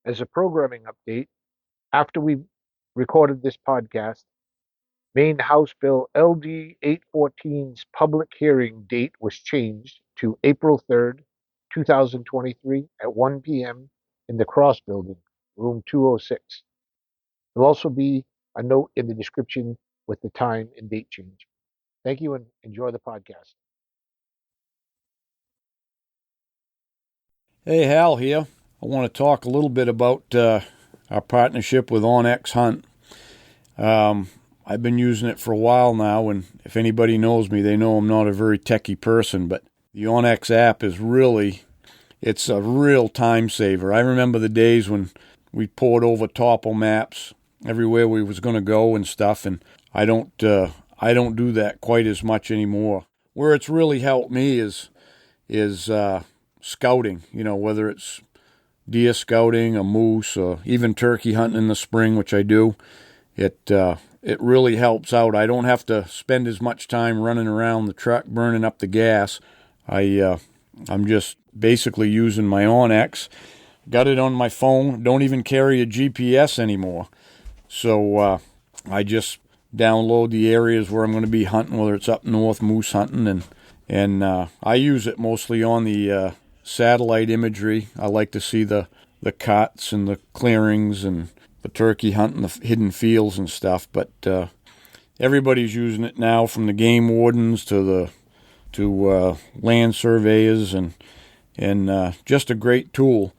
As a programming update, after we recorded this podcast, Maine House Bill LD 814's public hearing date was changed to April 3rd, 2023 at 1 p.m. in the Cross Building, room 206. There'll also be a note in the description with the time and date change. Thank you and enjoy the podcast. Hey, Hal here. I want to talk a little bit about our partnership with OnX Hunt. I've been using it for a while now, and if anybody knows me, they know I'm not a very techie person, but the OnX app is it's a real time saver. I remember the days when we poured over topo maps everywhere we was going to go and stuff, and I don't do that quite as much anymore. Where it's really helped me is scouting, whether it's deer scouting, a moose, or even turkey hunting in the spring, which I do. It really helps out. I don't have to spend as much time running around the truck burning up the gas. I'm just basically using my OnX. Got it on my phone. Don't even carry a GPS anymore. So I just download the areas where I'm going to be hunting, whether it's up north moose hunting, and I use it mostly on the satellite imagery. I like to see the cuts and the clearings and the turkey hunting, the hidden fields and stuff. But everybody's using it now, from the game wardens to land surveyors, and just a great tool.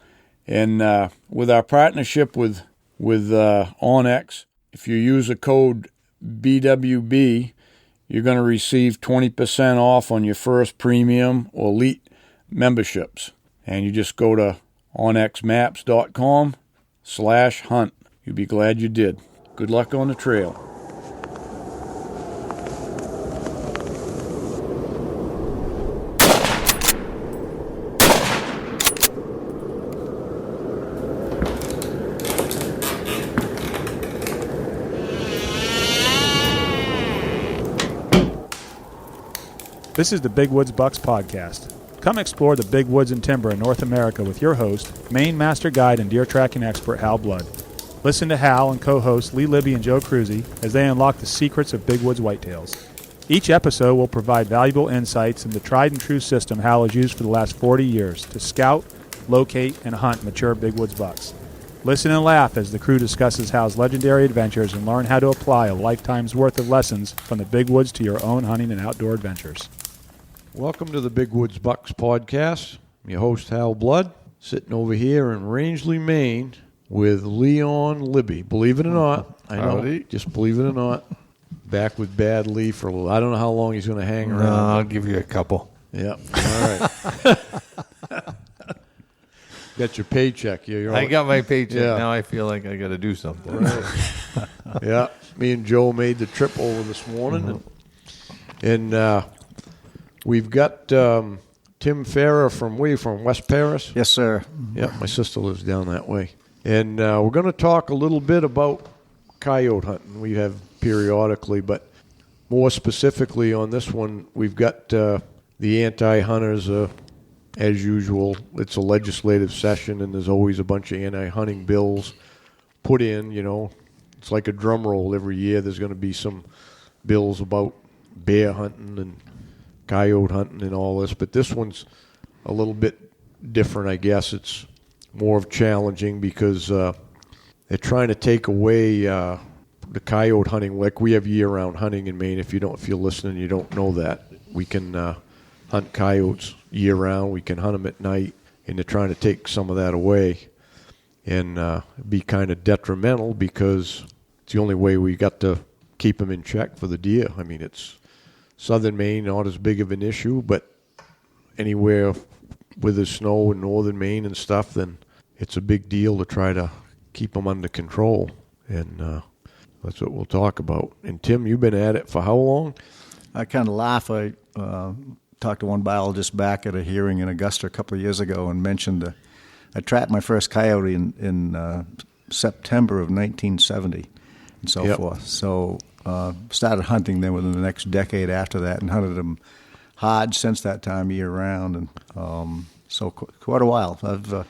And with our partnership with OnX, if you use a code BWB, you're going to receive 20% off on your first premium or elite memberships. And you just go to onxmaps.com/hunt. You'll be glad you did. Good luck on the trail. This is the Big Woods Bucks Podcast. Come explore the big woods and timber in North America with your host, Maine master guide and deer tracking expert Hal Blood. Listen to Hal and co-hosts Lee Libby and Joe Cruzy as they unlock the secrets of big woods whitetails. Each episode will provide valuable insights into the tried and true system Hal has used for the last 40 years to scout, locate, and hunt mature big woods bucks. Listen and laugh as the crew discusses Hal's legendary adventures and learn how to apply a lifetime's worth of lessons from the big woods to your own hunting and outdoor adventures. Welcome to the Big Woods Bucks Podcast. I'm your host, Hal Blood, sitting over here in Rangeley, Maine, with Leon Libby. Believe it or not, I know, Howdy. just believe it or not, back with Bad Lee for a little. I don't know how long he's going to hang around. I'll give you a couple. Yeah, all right. Got your paycheck here. I got my paycheck. Yeah. Now I feel like I got to do something. Right. Yeah, me and Joe made the trip over this morning, and we've got Tim Farrar from West Paris. Yes, sir. Yeah, my sister lives down that way. And we're going to talk a little bit about coyote hunting. We have periodically, but more specifically on this one, we've got the anti-hunters. As usual, it's a legislative session, and there's always a bunch of anti-hunting bills put in. It's like a drum roll every year. There's going to be some bills about bear hunting and coyote hunting and all this, but this one's a little bit different, I guess. It's more of challenging because they're trying to take away the coyote hunting. Like we have year-round hunting in Maine. If you're listening, you don't know that. We can hunt coyotes year-round. We can hunt them at night, and they're trying to take some of that away and be kind of detrimental because it's the only way we got to keep them in check for the deer. I mean, it's southern Maine, not as big of an issue, but anywhere with the snow in northern Maine and stuff, then it's a big deal to try to keep them under control. And that's what we'll talk about. And Tim, you've been at it for how long? I kind of laugh. I talked to one biologist back at a hearing in Augusta a couple of years ago and mentioned I trapped my first coyote in September of 1970 and so forth. So started hunting them within the next decade after that and hunted them hard since that time year-round. And so quite a while. I've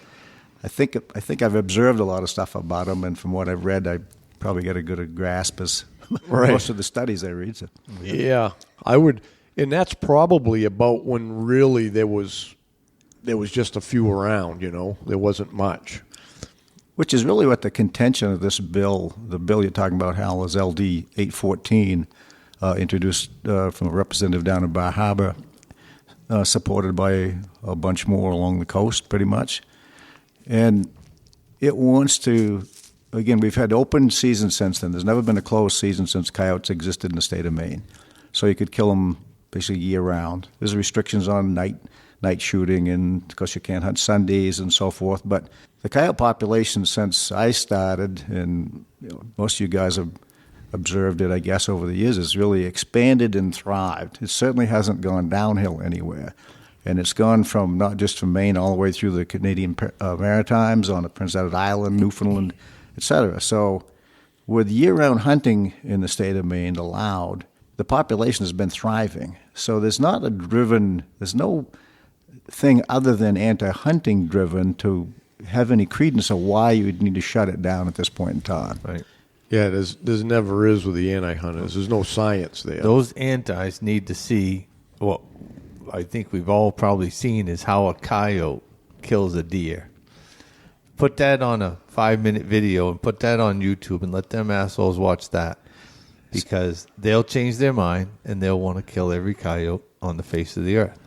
I think I've observed a lot of stuff about them, and from what I've read, I probably get a good grasp as most of the studies I read. So. Yeah, I would, and that's probably about when really there was just a few around. There wasn't much. Which is really what the contention of this bill, the bill you're talking about, Hal, is LD 814, introduced from a representative down in Bar Harbor, supported by a bunch more along the coast, pretty much. And it wants to, again, we've had open season since then. There's never been a closed season since coyotes existed in the state of Maine. So you could kill them basically year-round. There's restrictions on night shooting, and of course you can't hunt Sundays and so forth. But the coyote population since I started, and most of you guys have observed it, I guess, over the years, has really expanded and thrived. It certainly hasn't gone downhill anywhere. And it's gone from not just from Maine all the way through the Canadian Maritimes, on the Prince Edward Island, Newfoundland, etc. So with year-round hunting in the state of Maine allowed, the population has been thriving. So there's no thing other than anti-hunting driven to have any credence of why you would need to shut it down at this point in time. Right. Yeah, there's never is with the anti-hunters. There's no science there. Those antis need to see what I think we've all probably seen is how a coyote kills a deer. Put that on a 5-minute video and put that on YouTube and let them assholes watch that, because they'll change their mind and they'll want to kill every coyote on the face of the earth.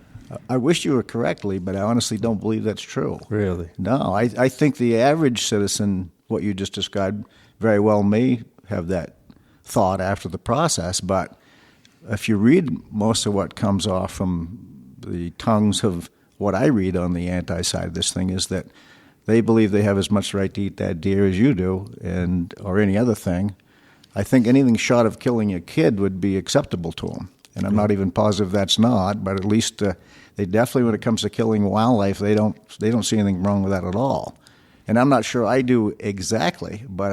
I wish you were correctly, but I honestly don't believe that's true. Really? No, I think the average citizen, what you just described, very well may have that thought after the process, but if you read most of what comes off from the tongues of what I read on the anti-side of this thing is that they believe they have as much right to eat that deer as you do, or any other thing. I think anything short of killing a kid would be acceptable to them. And I'm not even positive that's not, but at least they definitely, when it comes to killing wildlife, they don't see anything wrong with that at all. And I'm not sure I do exactly, but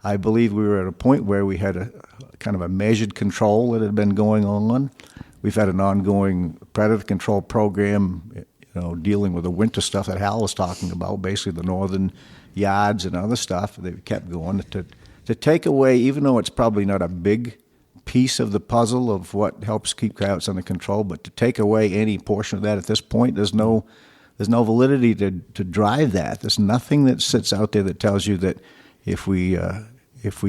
I believe we were at a point where we had a kind of a measured control that had been going on. We've had an ongoing predator control program, dealing with the winter stuff that Hal was talking about, basically the northern yards and other stuff. They kept going to take away, even though it's probably not a big piece of the puzzle of what helps keep coyotes under control, but to take away any portion of that at this point, there's no validity to drive that. There's nothing that sits out there that tells you that if we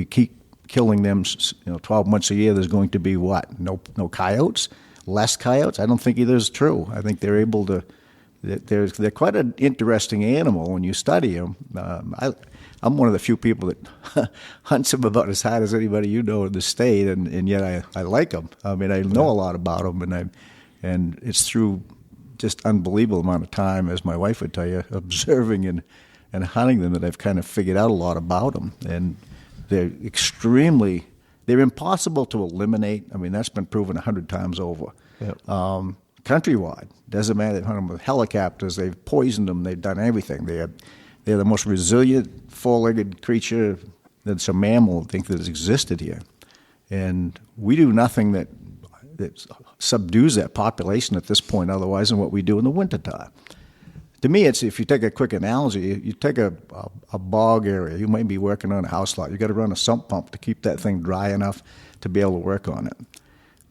keep killing them 12 months a year, there's going to be what? No coyotes? Less coyotes? I don't think either is true. I think they're able to. They're quite an interesting animal when you study them. I'm one of the few people that hunts them about as hard as anybody in the state, and yet I like them. I mean, I know a lot about them, and it's through just unbelievable amount of time, as my wife would tell you, observing and hunting them, that I've kind of figured out a lot about them. And they're impossible to eliminate. I mean, that's been proven 100 times over. Yep. Countrywide, doesn't matter. They've hunted them with helicopters. They've poisoned them. They've done everything. They're the most resilient four-legged creature that's a mammal, I think, that has existed here. And we do nothing that subdues that population at this point otherwise than what we do in the wintertime. To me, it's, if you take a quick analogy, you take a bog area, you might be working on a house lot. You've got to run a sump pump to keep that thing dry enough to be able to work on it.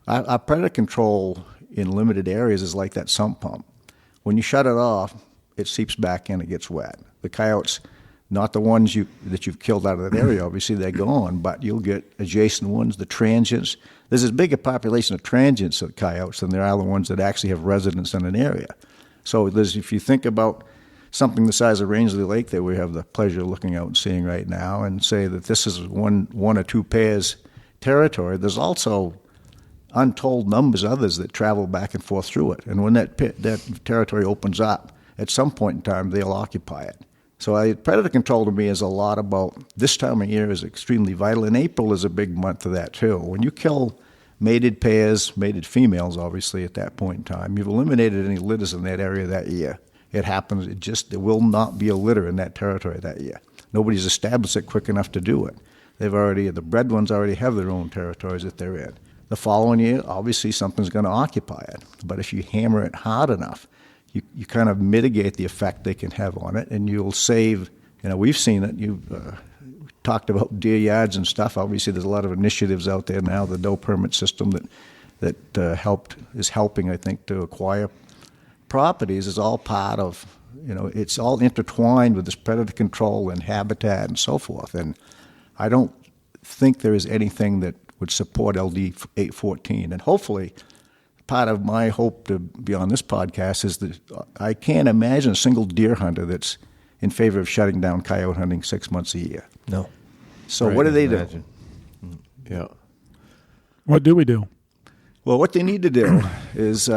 Our predator control in limited areas is like that sump pump. When you shut it off, it seeps back in, it gets wet. The coyotes, not the ones that you've killed out of that area, obviously they're gone, but you'll get adjacent ones, the transients. There's as big a population of transients of coyotes than there are the ones that actually have residence in an area. So if you think about something the size of Rangeley Lake that we have the pleasure of looking out and seeing right now, and say that this is one or two pairs territory, there's also untold numbers of others that travel back and forth through it. And when that territory opens up, at some point in time, they'll occupy it. So predator control to me is a lot about this time of year is extremely vital, and April is a big month of that too. When you kill mated pairs, mated females, obviously, at that point in time, you've eliminated any litters in that area that year. It happens, there will not be a litter in that territory that year. Nobody's established it quick enough to do it. The bred ones already have their own territories that they're in. The following year, obviously, something's going to occupy it. But if you hammer it hard enough, you kind of mitigate the effect they can have on it, and you'll save. We've seen it. You've talked about deer yards and stuff. Obviously, there's a lot of initiatives out there now. The no permit system that is helping, I think, to acquire properties is all part of. It's all intertwined with this predator control and habitat and so forth. And I don't think there is anything that would support LD 814. And hopefully, part of my hope to be on this podcast is that I can't imagine a single deer hunter that's in favor of shutting down coyote hunting 6 months a year. No. So what do they do? Yeah. What do we do? Well, what they need to do is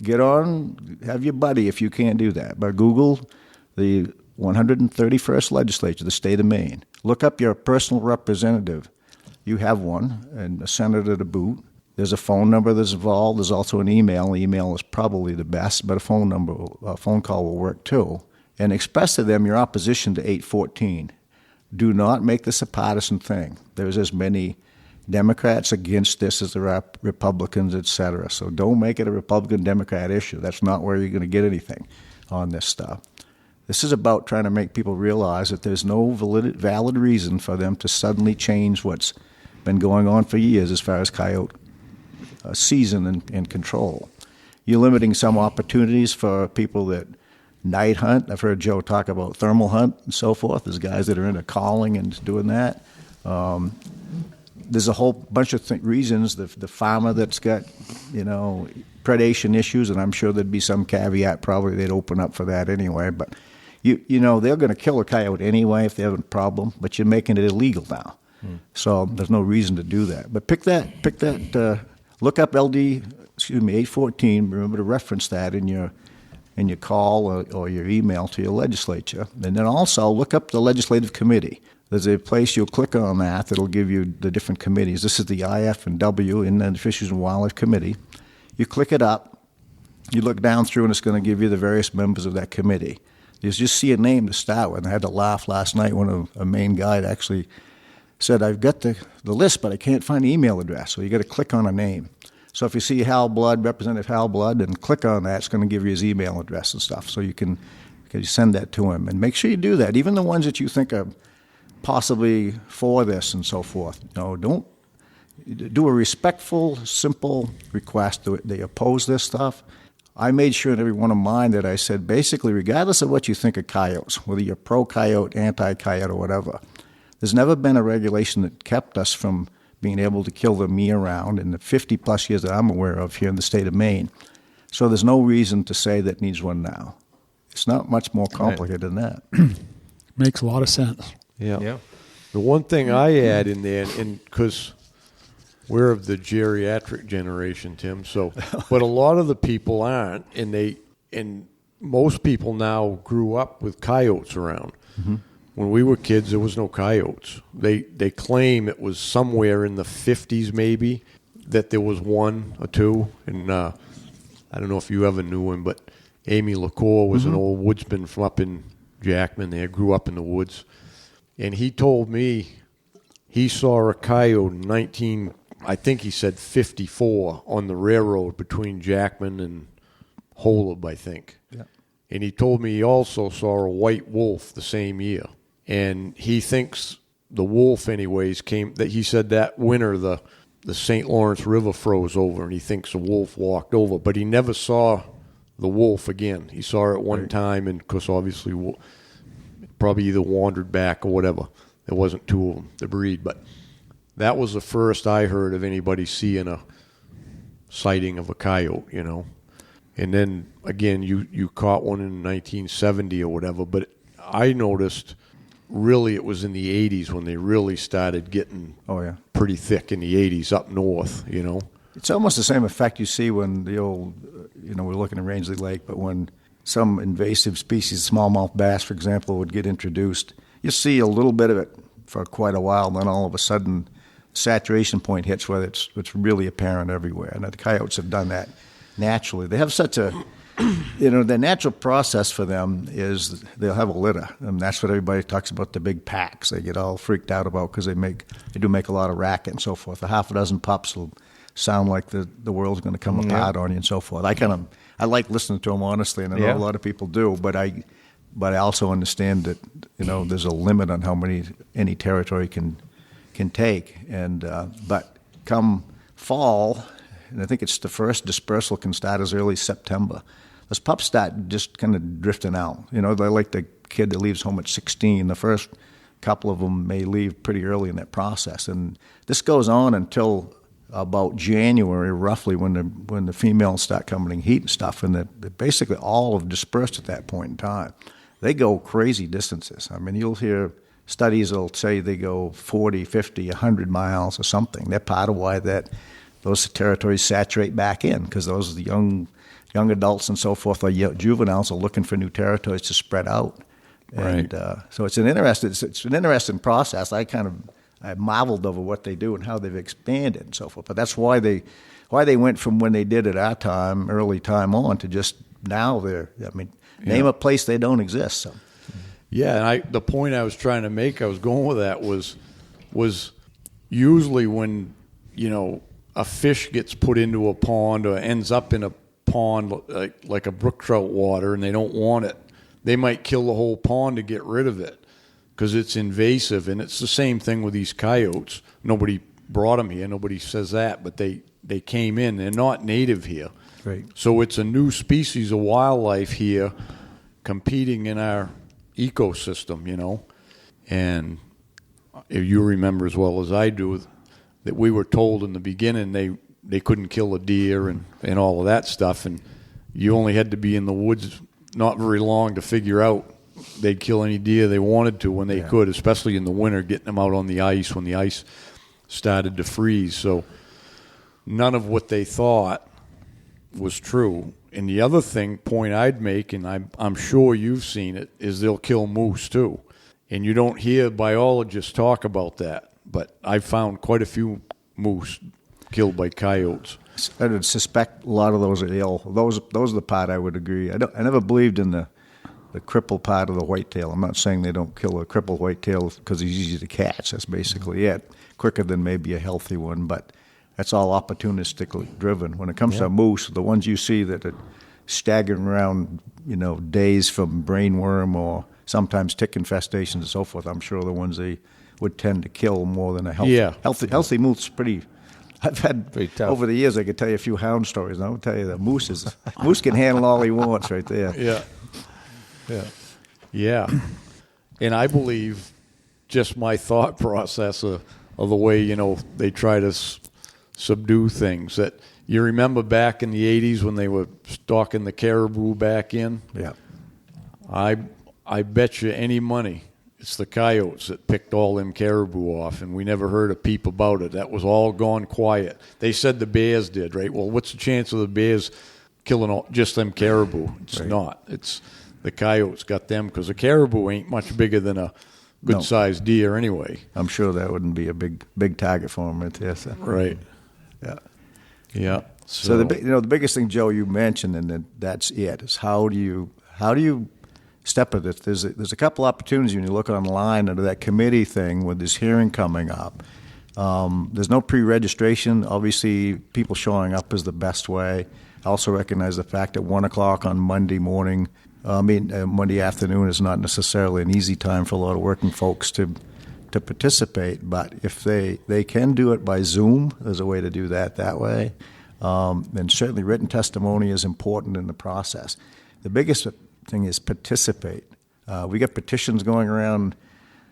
get on, have your buddy, if you can't do that, but Google the 131st legislature, the state of Maine. Look up your personal representative. You have one, and a senator to boot. There's a phone number that's involved. There's also an email. Email is probably the best, but a phone call will work too. And express to them your opposition to 814. Do not make this a partisan thing. There's as many Democrats against this as there are Republicans, et cetera. So don't make it a Republican-Democrat issue. That's not where you're going to get anything on this stuff. This is about trying to make people realize that there's no valid reason for them to suddenly change what's been going on for years as far as coyote season and control. You're limiting some opportunities for people that night hunt. I've heard Joe talk about thermal hunt and so forth. There's guys that are into calling and doing that. There's a whole bunch of reasons. The farmer that's got, predation issues, and I'm sure there'd be some caveat probably they'd open up for that anyway. But they're going to kill a coyote anyway if they have a problem. But you're making it illegal now, so there's no reason to do that. But pick that. Look up 814. Remember to reference that in your call or your email to your legislature. And then also look up the legislative committee. There's a place you'll click on that'll give you the different committees. This is the IF and W, Inland Fisheries and Wildlife Committee. You click it up, you look down through, and it's going to give you the various members of that committee. You just see a name to start with. And I had to laugh last night when a Maine guide actually said, I've got the list, but I can't find the email address. So you got to click on a name. So if you see Hal Blood, Representative Hal Blood, and click on that, it's going to give you his email address and stuff. So you can send that to him. And make sure you do that. Even the ones that you think are possibly for this and so forth. Don't do a respectful, simple request. They oppose this stuff. I made sure in every one of mine that I said, basically, regardless of what you think of coyotes, whether you're pro-coyote, anti-coyote, or whatever, there's never been a regulation that kept us from being able to kill them year-round in the 50-plus years that I'm aware of here in the state of Maine. So there's no reason to say that needs one now. It's not much more complicated than that. Makes a lot of sense. Yeah. The one thing I add in there, and because we're of the geriatric generation, Tim, but a lot of the people aren't, and most people now grew up with coyotes around. Mm-hmm. When we were kids, there was no coyotes. They claim it was somewhere in the 50s maybe that there was one or two, and I don't know if you ever knew him, but Amy LaCour was an old woodsman from up in Jackman. They grew up in the woods. And he told me he saw a coyote in I think he said 54 on the railroad between Jackman and Holub, I think. Yeah. And he told me he also saw a white wolf the same year. And he thinks the wolf, anyways, he said that winter the St. Lawrence River froze over, and he thinks the wolf walked over. But he never saw the wolf again. He saw it one time, and because obviously probably either wandered back or whatever. There wasn't two of them, the breed. But that was the first I heard of anybody seeing a sighting of a coyote, And then, again, you caught one in 1970 or whatever. But I noticed really it was in the 80s when they really started getting pretty thick in the 80s up north, It's almost the same effect you see when the old, we're looking at Rangeley Lake, but when some invasive species, smallmouth bass, for example, would get introduced, you see a little bit of it for quite a while, and then all of a sudden saturation point hits where it's really apparent everywhere. And the coyotes have done that naturally. They have such a, the natural process for them is they'll have a litter, and that's what everybody talks about, the big packs. They get all freaked out about because they do make a lot of racket and so forth. A half a dozen pups will sound like the world's going to come apart on you and so forth. I like listening to them, honestly, and I know a lot of people do, but I also understand that, there's a limit on how many any territory can take. And but come fall, and I think it's the first dispersal can start as early September. Those pups start just kind of drifting out. They're like the kid that leaves home at 16. The first couple of them may leave pretty early in that process, and this goes on until about January, roughly, when the females start coming in heat and stuff, and they basically all have dispersed at that point in time. They go crazy distances. I mean, you'll hear studies that'll say they go 40, 50, 100 miles or something. They're part of why those territories saturate back in, because those young adults and so forth, or juveniles, are looking for new territories to spread out. And so it's an interesting process. I marveled over what they do and how they've expanded and so forth. But that's why they went from when they did at our time, early time on, to just now name a place they don't exist. So. Yeah, and the point I was trying to make, I was going with that was usually when, a fish gets put into a pond or ends up in a pond like a brook trout water and they don't want it, they might kill the whole pond to get rid of it because it's invasive. And it's the same thing with these coyotes. Nobody brought them here. Nobody says that, but they came in. They're not native here. Right. So it's a new species of wildlife here competing in our ecosystem, And if you remember as well as I do that we were told in the beginning they couldn't kill a deer and all of that stuff, and you only had to be in the woods not very long to figure out they'd kill any deer they wanted to when they could, especially in the winter, getting them out on the ice when the ice started to freeze. So none of what they thought was true. And the other point I'd make, and I'm sure you've seen it, is they'll kill moose too. And you don't hear biologists talk about that, but I've found quite a few moose killed by coyotes. I would suspect a lot of those are ill. Those are the part I would agree. I never believed in the cripple part of the whitetail. I'm not saying they don't kill a crippled whitetail because he's easy to catch. That's basically it. Quicker than maybe a healthy one, but that's all opportunistically driven. When it comes to moose, the ones you see that are staggering around, days from brainworm or sometimes tick infestations and so forth, I'm sure the ones they would tend to kill more than a healthy moose. I've had over the years, I could tell you a few hound stories, and I will tell you that moose can handle all he wants right there. Yeah. And I believe just my thought process of the way, they try to subdue things. That you remember back in the 80s when they were stalking the caribou back in? Yeah. I bet you any money it's the coyotes that picked all them caribou off, and we never heard a peep about it. That was all gone quiet. They said the bears did, right? Well, what's the chance of the bears killing just them caribou? It's not. It's the coyotes got them because the caribou ain't much bigger than a good-sized deer anyway. I'm sure that wouldn't be a big target for them right there. So. Right. Yeah. So the biggest thing, Joe, you mentioned, and that's it, is how do you step at it? There's a couple opportunities when you look online under that committee thing with this hearing coming up. There's no pre-registration. Obviously, people showing up is the best way. I also recognize the fact that 1 o'clock on Monday morning, Monday afternoon is not necessarily an easy time for a lot of working folks to participate. But if they can do it by Zoom, there's a way to do that way. And certainly written testimony is important in the process. The biggest thing is participate. We got petitions going around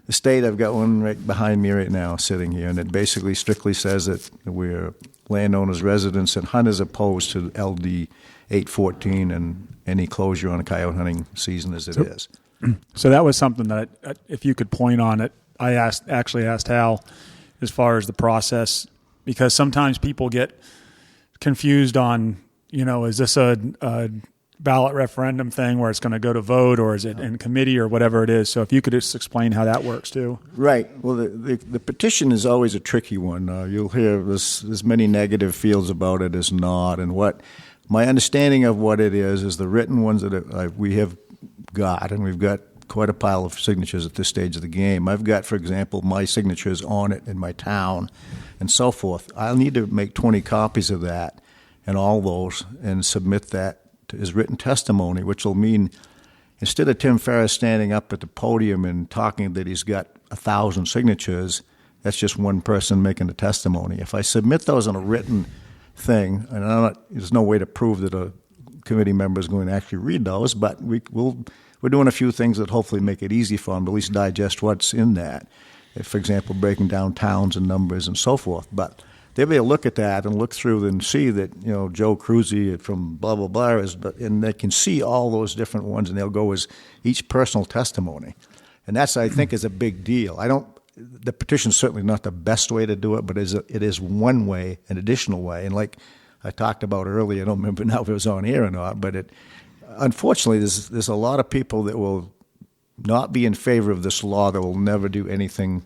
the state. I've got one right behind me right now sitting here, and it basically strictly says that we're landowners, residents, and hunters opposed to LD 814 and any closure on a coyote hunting season as it is. So that was something that, if you could point on it, I actually asked Hal as far as the process, because sometimes people get confused on, is this a ballot referendum thing where it's going to go to vote, or is it in committee or whatever it is? So if you could just explain how that works too. Right. Well, the petition is always a tricky one. You'll hear there's many negative feels about it as not. And what my understanding of what it is the written ones that we have got, and we've got quite a pile of signatures at this stage of the game. I've got, for example, my signatures on it in my town. and so forth. I'll need to make 20 copies of that and all those and submit that as written testimony, which will mean instead of Tim Farrar standing up at the podium and talking that he's got 1,000 signatures, that's just one person making the testimony. If I submit those in a written thing, and there's no way to prove that a committee member is going to actually read those, but we're doing a few things that hopefully make it easy for them to at least digest what's in that. If, for example, breaking down towns and numbers and so forth. But they'll be able to look at that and look through and see that, Joe Cruzy from blah, blah, blah, and they can see all those different ones, and they'll go as each personal testimony. And that's, I think, is a big deal. The petition's certainly not the best way to do it, but it is one way, an additional way. And like I talked about earlier, I don't remember now if it was on air or not, but unfortunately, there's a lot of people that will not be in favor of this law that will never do anything,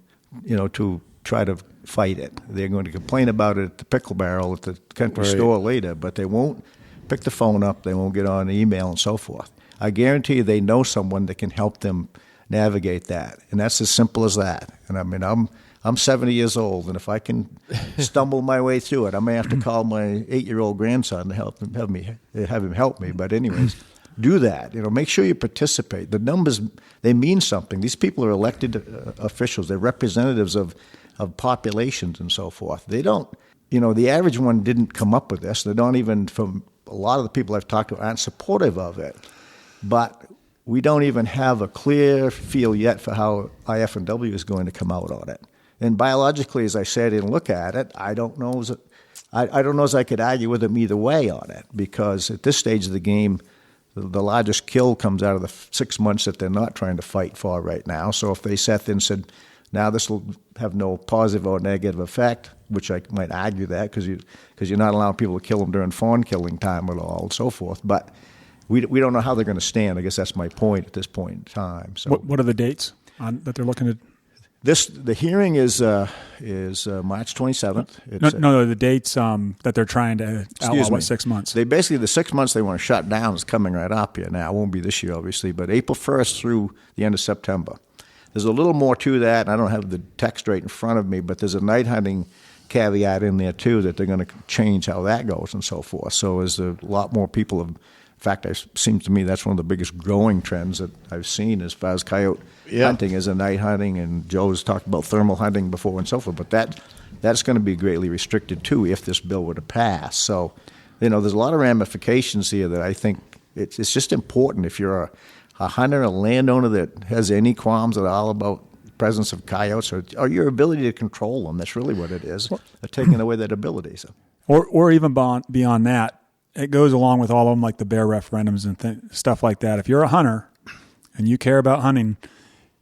to try to fight it. They're going to complain about it at the pickle barrel at the country store later, but they won't pick the phone up, they won't get on email and so forth. I guarantee you they know someone that can help them navigate that, and that's as simple as that. And I mean, I'm 70 years old, and if I can stumble my way through it, I may have to call my 8-year-old grandson to have him help me. But anyways, do that. Make sure you participate. The numbers, they mean something. These people are elected officials. They're representatives of populations and so forth. They don't, the average one didn't come up with this. They don't even, from a lot of the people I've talked to, aren't supportive of it. But we don't even have a clear feel yet for how IF&W is going to come out on it. And biologically, as I said, and look at it, I don't know as I could argue with them either way on it, because at this stage of the game, the largest kill comes out of the 6 months that they're not trying to fight for right now. So if they sat there and said, now this will have no positive or negative effect, which I might argue that because you're not allowing people to kill them during fawn killing time at all and so forth. But we don't know how they're going to stand. I guess that's my point at this point in time. So what are the dates that they're looking at? The hearing is March 27th. No, the dates that they're trying to outlaw, 6 months? The 6 months they want to shut down is coming right up here now. It won't be this year, obviously, but April 1st through the end of September. There's a little more to that. I don't have the text right in front of me, but there's a night hunting caveat in there, too, that they're going to change how that goes and so forth. So as a lot more people have, in fact, it seems to me that's one of the biggest growing trends that I've seen as far as coyote hunting is a night hunting, and Joe's talked about thermal hunting before and so forth, but that's going to be greatly restricted too if this bill were to pass. So, there's a lot of ramifications here that I think it's just important if you're a hunter, a landowner that has any qualms at all about the presence of coyotes or your ability to control them. That's really what it is. They're taking away that ability. So. Or even beyond that, it goes along with all of them, like the bear referendums and stuff like that. If you're a hunter and you care about hunting,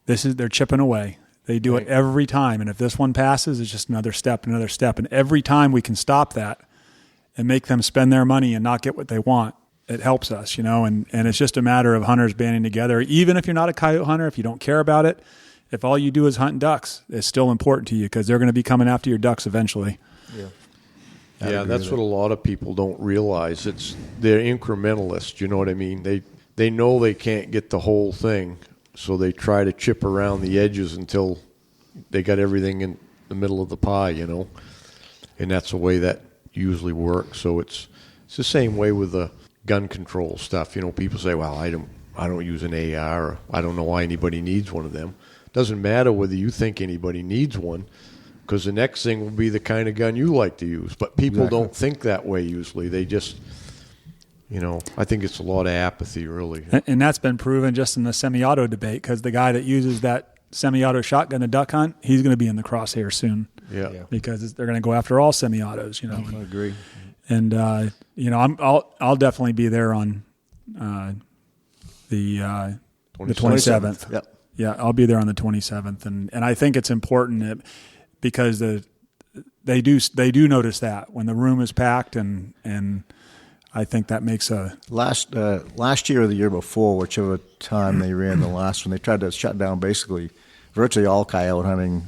they're chipping away. They do it every time. And if this one passes, it's just another step. And every time we can stop that and make them spend their money and not get what they want, it helps us, and it's just a matter of hunters banding together. Even if you're not a coyote hunter, if you don't care about it, if all you do is hunt ducks, it's still important to you because they're going to be coming after your ducks eventually. Yeah, that's what a lot of people don't realize. They're incrementalists, you know what I mean? They know they can't get the whole thing, so they try to chip around the edges until they got everything in the middle of the pie, And that's the way that usually works. So it's the same way with the gun control stuff. People say, well, I don't use an AR, or I don't know why anybody needs one of them. Doesn't matter whether you think anybody needs one, because the next thing will be the kind of gun you like to use. But people don't think that way usually. They just, I think it's a lot of apathy, really. And that's been proven just in the semi-auto debate, because the guy that uses that semi-auto shotgun to duck hunt, he's going to be in the crosshair soon. Yeah. Because they're going to go after all semi-autos, I agree. And I'll definitely be there on the 27th. Yep. Yeah, I'll be there on the 27th, and I think it's important because they do notice that when the room is packed, and I think that makes a last year or the year before, whichever time they ran the last one, they tried to shut down basically virtually all coyote hunting,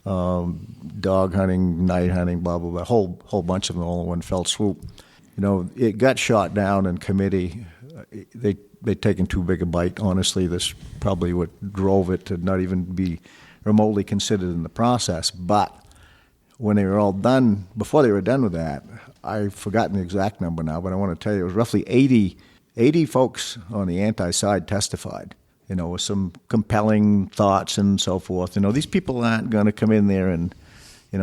dog hunting, night hunting, blah blah blah, a whole bunch of them all in one fell swoop. It got shot down in committee. They'd taken too big a bite. Honestly, this probably what drove it to not even be remotely considered in the process. But when they were all done, before they were done with that, I've forgotten the exact number now, but I want to tell you it was roughly 80 folks on the anti-side testified, with some compelling thoughts and so forth. These people aren't going to come in there and,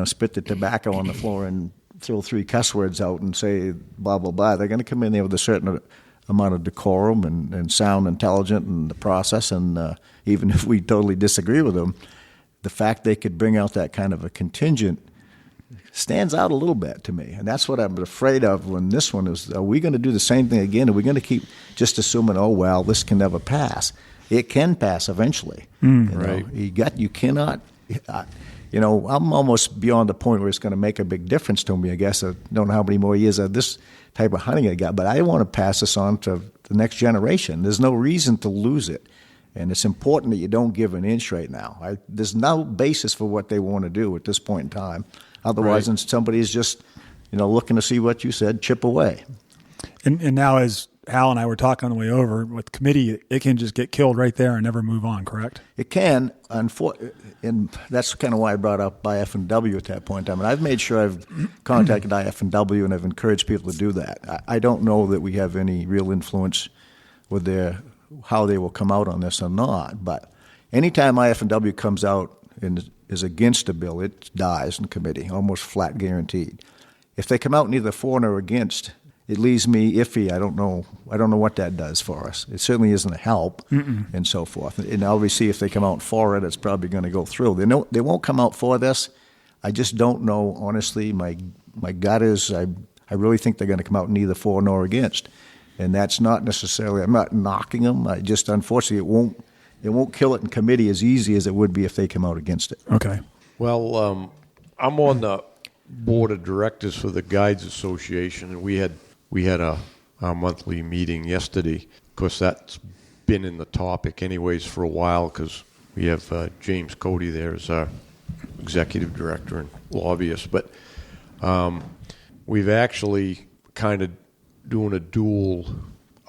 spit the tobacco on the floor and throw 3 cuss words out and say blah, blah, blah. They're going to come in there with a certain amount of decorum and sound intelligent in the process. And even if we totally disagree with them, the fact they could bring out that kind of a contingent stands out a little bit to me. And that's what I'm afraid of when this one is, are we going to do the same thing again? Are we going to keep just assuming, oh, well, this can never pass? It can pass eventually. Right. You cannot, I'm almost beyond the point where it's going to make a big difference to me, I guess. I don't know how many more years of this type of hunting I got, but I want to pass this on to the next generation. There's no reason to lose it. And it's important that you don't give an inch right now. There's no basis for what they want to do at this point in time. Otherwise, Right. Somebody's just, looking to see what you said, chip away. And now, as Hal and I were talking on the way over, with committee, it can just get killed right there and never move on, correct? It can, and that's kind of why I brought up IF&W at that point in time. And I've made sure I've contacted IF&W and I've encouraged people to do that. I don't know that we have any real influence with how they will come out on this or not. But anytime IF&W comes out and is against a bill, it dies in committee, almost flat guaranteed. If they come out neither for nor against, it leaves me iffy. I don't know what that does for us. It certainly isn't a help and so forth. And obviously, if they come out for it, it's probably going to go through. They won't come out for this. I just don't know. Honestly, my gut is I really think they're going to come out neither for nor against. And that's not necessarily, I'm not knocking them. I just, unfortunately, it won't kill it in committee as easy as it would be if they come out against it. Okay. Well, I'm on the board of directors for the Guides Association, and we had our monthly meeting yesterday. Of course, that's been in the topic anyways for a while because we have James Cody there as our executive director and lobbyist. But we've actually kind of doing a dual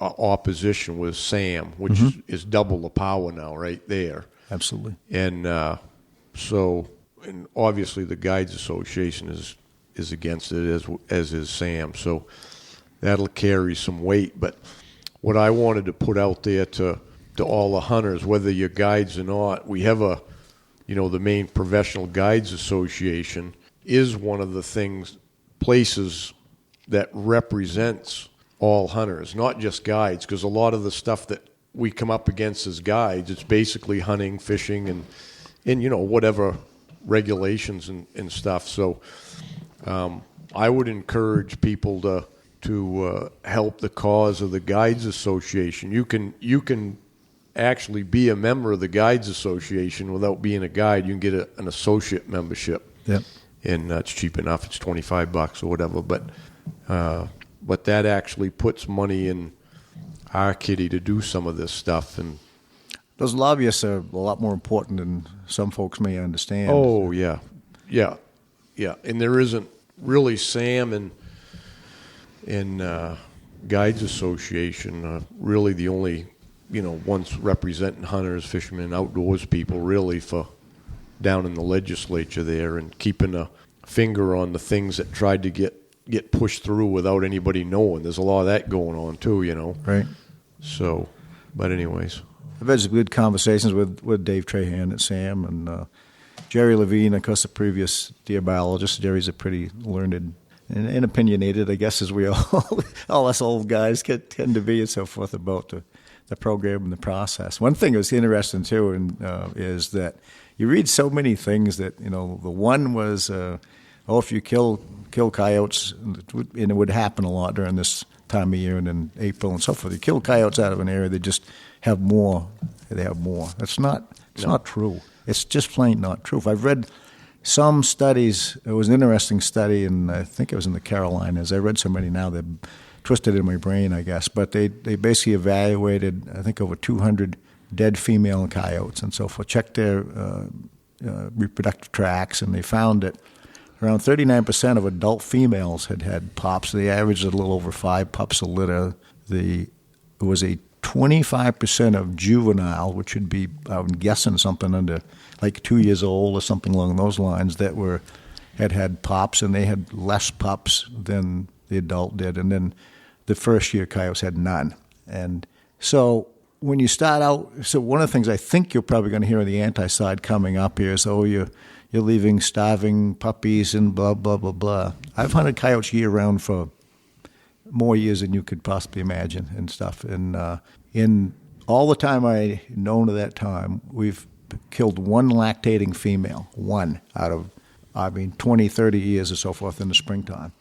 opposition with Sam, which is double the power now right there. Absolutely. And and obviously the Guides Association is against it, as is Sam. So that'll carry some weight. But what I wanted to put out there to all the hunters, whether you're guides or not, we have the Maine Professional Guides Association is one of the places that represents all hunters, not just guides, because a lot of the stuff that we come up against as guides, it's basically hunting, fishing, and whatever regulations and stuff. So I would encourage people to help the cause of the Guides Association. You can actually be a member of the Guides Association without being a guide. You can get an associate membership. Yep. And it's cheap enough. It's $25 or whatever. But that actually puts money in our kitty to do some of this stuff. And those lobbyists are a lot more important than some folks may understand. Oh, yeah. And there isn't really Sam and Guides Association really the only, ones representing hunters, fishermen, and outdoors people really for down in the legislature there and keeping a finger on the things that tried to get pushed through without anybody knowing. There's a lot of that going on too, Right. So, but anyways. I've had some good conversations with Dave Trahan and Sam and Jerry Levine, of course, the previous deer biologist. Jerry's a pretty learned and opinionated, I guess, as we all us old guys tend to be and so forth about the program and the process. One thing that's interesting, too, is that you read so many things that, the one was, if you kill coyotes, and it would happen a lot during this time of year and in April and so forth. You kill coyotes out of an area, they just have more. They have more. It's not true. It's just plain not true. I've read some studies. It was an interesting study, and I think it was in the Carolinas. I read so many now they're twisted in my brain, I guess. But they basically evaluated, I think, over 200 dead female coyotes and so forth, checked their reproductive tracts, and they found that around 39% of adult females had pups. They averaged a little over 5 pups a litter. It was a 25% of juvenile, which would be, I'm guessing, something under like 2 years old or something along those lines, that had pups, and they had less pups than the adult did. And then the first year coyotes had none. And so when you start out, so one of the things I think you're probably going to hear on the anti-side coming up here is, oh, you're leaving starving puppies and blah, blah, blah, blah. I've hunted coyotes year-round for more years than you could possibly imagine and stuff. And in all the time I known at that time, we've killed one lactating female, one out of, 20, 30 years or so forth in the springtime.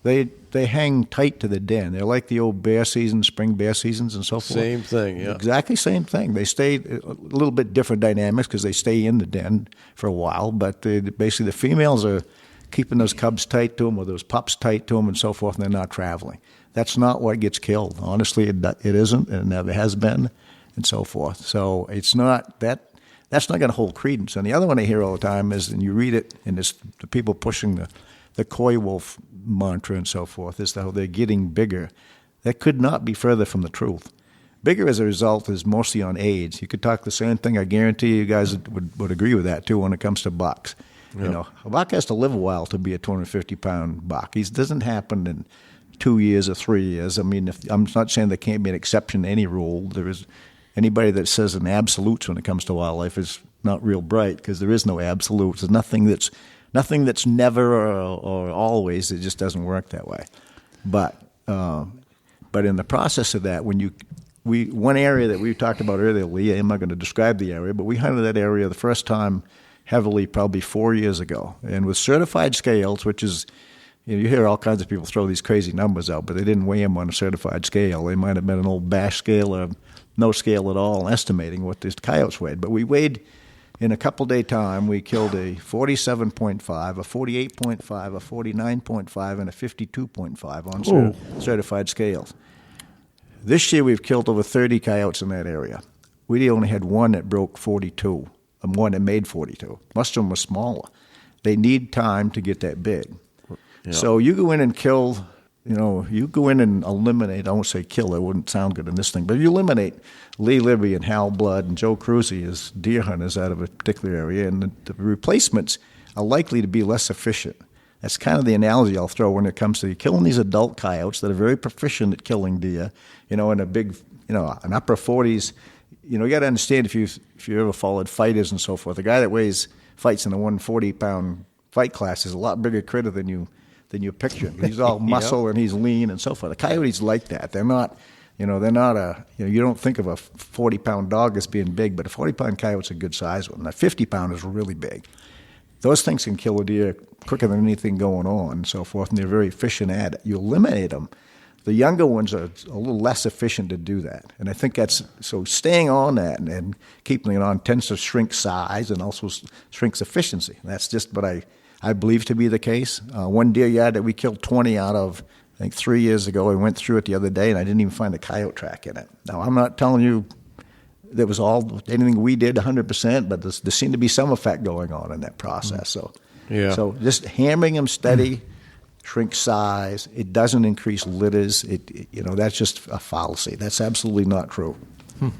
They hang tight to the den. They're like the old bear season, spring bear seasons and so forth. Same thing, yeah. Exactly same thing. They stay a little bit different dynamics because they stay in the den for a while, but basically the females are keeping those cubs tight to them or those pups tight to them and so forth, and they're not traveling. That's not what gets killed. Honestly, it isn't, and it never has been, and so forth. So it's not that. That's not going to hold credence. And the other one I hear all the time is, and you read it, and it's the people pushing the coy wolf mantra and so forth, is how they're getting bigger. That could not be further from the truth. Bigger as a result is mostly on age. You could talk the same thing. I guarantee you guys would agree with that too when it comes to bucks. Yeah. You know, a buck has to live a while to be a 250-pound buck. It doesn't happen in 2 years or 3 years. I mean, I'm not saying there can't be an exception to any rule. There is. Anybody that says an absolutes when it comes to wildlife is not real bright, because there is no absolutes. There's nothing that's never or always. It just doesn't work that way. But in the process of that, one area that we talked about earlier, Lee, I'm not going to describe the area, but we hunted that area the first time heavily probably 4 years ago, and with certified scales, which is, you hear all kinds of people throw these crazy numbers out, but they didn't weigh them on a certified scale. They might have been an old bash scale or no scale at all, estimating what these coyotes weighed. But we weighed, in a couple-day time, we killed a 47.5, a 48.5, a 49.5, and a 52.5 on certified scales. This year we've killed over 30 coyotes in that area. We only had one that broke 42, and one that made 42. Most of them were smaller. They need time to get that big. Yeah. So you go in and kill... you go in and eliminate, I won't say kill, it wouldn't sound good in this thing, but you eliminate Lee Libby and Hal Blood and Joe Cruzy as deer hunters out of a particular area, and the replacements are likely to be less efficient. That's kind of the analogy I'll throw when it comes to killing these adult coyotes that are very proficient at killing deer, in a big, an upper 40s. You got to understand, if you ever followed fighters and so forth, the guy that fights in a 140-pound fight class is a lot bigger critter than you picture him. He's all muscle and he's lean and so forth. The coyotes like that. They're not, you don't think of a 40-pound dog as being big, but a 40-pound coyote's a good size one. A 50-pound is really big. Those things can kill a deer quicker than anything going on and so forth, and they're very efficient at it. You eliminate them. The younger ones are a little less efficient to do that. And I think so staying on that and keeping it on tends to shrink size and also shrinks efficiency. That's just what I believe to be the case. One deer yard that we killed 20 out of, I think 3 years ago, I went through it the other day, and I didn't even find a coyote track in it. Now, I'm not telling you that was anything we did 100%, but there seemed to be some effect going on in that process. So just hammering them steady, shrink size. It doesn't increase litters. That's just a fallacy. That's absolutely not true.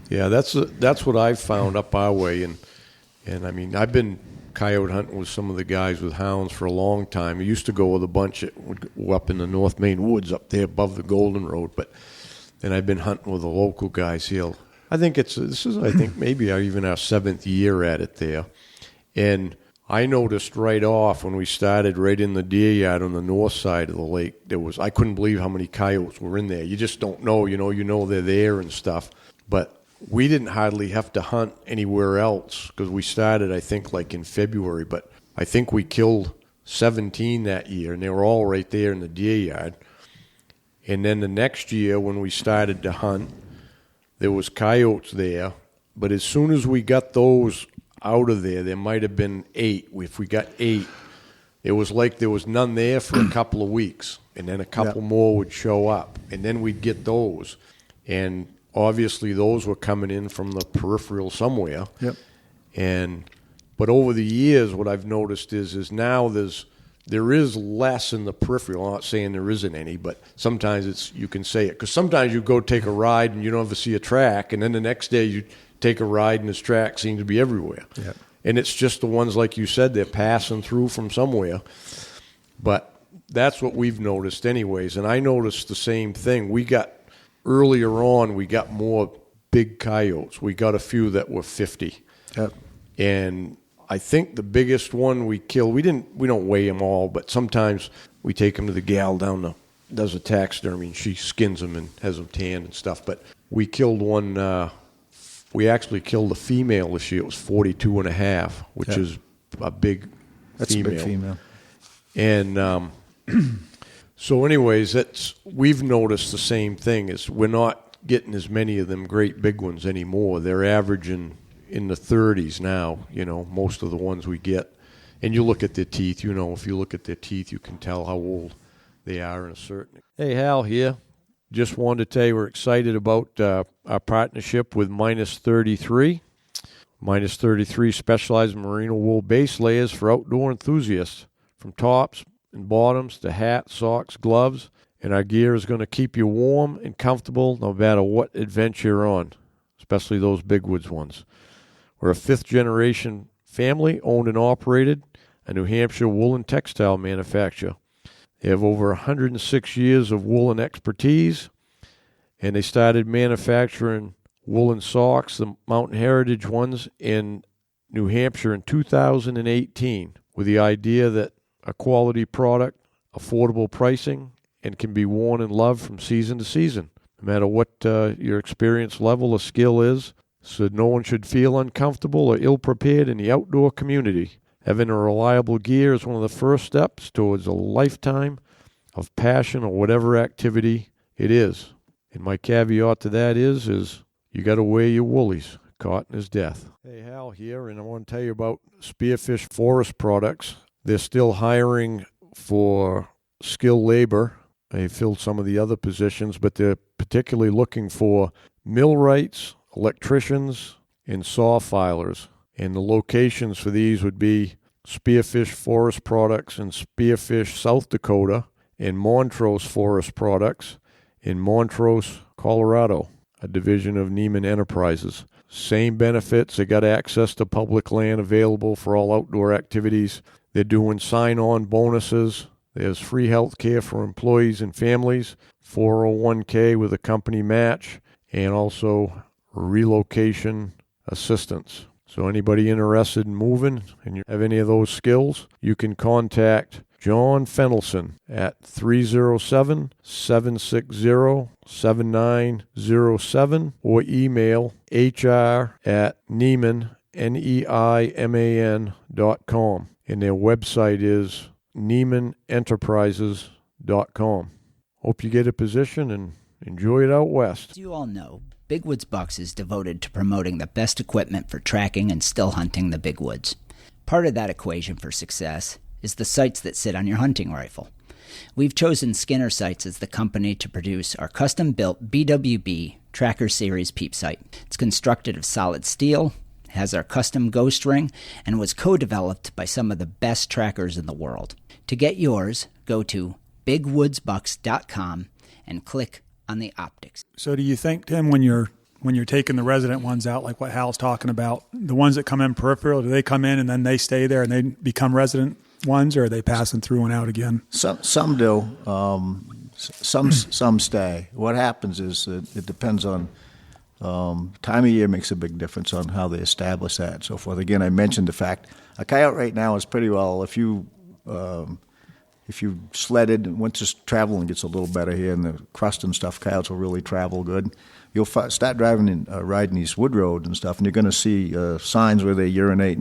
Yeah, that's what I've found up our way, and I mean, I've been coyote hunting with some of the guys with hounds for a long time. I used to go with a bunch that would go up in the North Maine woods up there above the Golden Road, but then I've been hunting with the local guys here. I think maybe even our 7th year at it there. And I noticed right off when we started right in the deer yard on the north side of the lake, I couldn't believe how many coyotes were in there. You just don't know, they're there and stuff. But we didn't hardly have to hunt anywhere else because we started, I think, like in February. But I think we killed 17 that year, and they were all right there in the deer yard. And then the next year when we started to hunt, there was coyotes there. But as soon as we got those out of there might have been 8. If we got 8, it was like there was none there for a couple of weeks. And then a couple more would show up. And then we'd get those. And obviously, those were coming in from the peripheral somewhere. Yep. But over the years, what I've noticed is now there is less in the peripheral. I'm not saying there isn't any, but sometimes you can say it. Because sometimes you go take a ride and you don't ever see a track, and then the next day you take a ride and this track seems to be everywhere. Yep. And it's just the ones, like you said, they're passing through from somewhere. But that's what we've noticed anyways. And I noticed the same thing. Earlier on, we got more big coyotes. We got a few that were 50. Yep. And I think the biggest one we killed, we don't weigh them all, but sometimes we take them to the gal does a taxidermy, and she skins them and has them tanned and stuff. But we killed one, we actually killed a female this year. It was 42 and a half, which is a big That's female. a big female. And so anyways, we've noticed the same thing, is we're not getting as many of them great big ones anymore. They're averaging in the 30s now, most of the ones we get. And you look at their teeth, if you look at their teeth, you can tell how old they are in a certain... Hey, Hal here. Just wanted to tell you we're excited about our partnership with Minus 33. Minus 33 specializes in merino wool base layers for outdoor enthusiasts, from tops and bottoms to hats, socks, gloves. And our gear is going to keep you warm and comfortable no matter what adventure you're on, especially those big woods ones. We're a fifth-generation family, owned and operated, a New Hampshire woolen textile manufacturer. They have over 106 years of woolen expertise, and they started manufacturing woolen socks, the Mountain Heritage ones, in New Hampshire in 2018, with the idea that a quality product, affordable pricing, and can be worn and loved from season to season, no matter what your experience level or skill is. So no one should feel uncomfortable or ill-prepared in the outdoor community. Having a reliable gear is one of the first steps towards a lifetime of passion or whatever activity it is. And my caveat to that is you got to wear your woolies. Cotton is death. Hey, Hal here, and I want to tell you about Spearfish Forest Products. They're still hiring for skilled labor. They filled some of the other positions, but they're particularly looking for millwrights, electricians, and saw filers. And the locations for these would be Spearfish Forest Products in Spearfish, South Dakota, and Montrose Forest Products in Montrose, Colorado, a division of Neiman Enterprises. Same benefits. They got access to public land available for all outdoor activities. They're doing sign-on bonuses. There's free health care for employees and families, 401k with a company match, and also relocation assistance. So anybody interested in moving and you have any of those skills, you can contact John Fennelson at 307-760-7907 or email hr@Neiman, NEIMAN.com. And their website is NeimanEnterprises.com. Hope you get a position and enjoy it out west. As you all know, Big Woods Bucks is devoted to promoting the best equipment for tracking and still hunting the big woods. Part of that equation for success is the sights that sit on your hunting rifle. We've chosen Skinner Sights as the company to produce our custom-built BWB Tracker Series peep sight. It's constructed of solid steel, has our custom ghost ring, and was co-developed by some of the best trackers in the world. To get yours, go to bigwoodsbucks.com and click on the optics. So do you think, Tim, when you're taking the resident ones out, like what Hal's talking about, the ones that come in peripheral, do they come in and then they stay there and they become resident ones, or are they passing through and out again? Some do. Some stay. What happens is it depends on time of year makes a big difference on how they establish that and so forth. Again, I mentioned the fact a coyote right now is pretty well, if you sledded, once this traveling gets a little better here and the crust and stuff, coyotes will really travel good. You'll start driving and riding these wood roads and stuff, and you're going to see signs where they urinate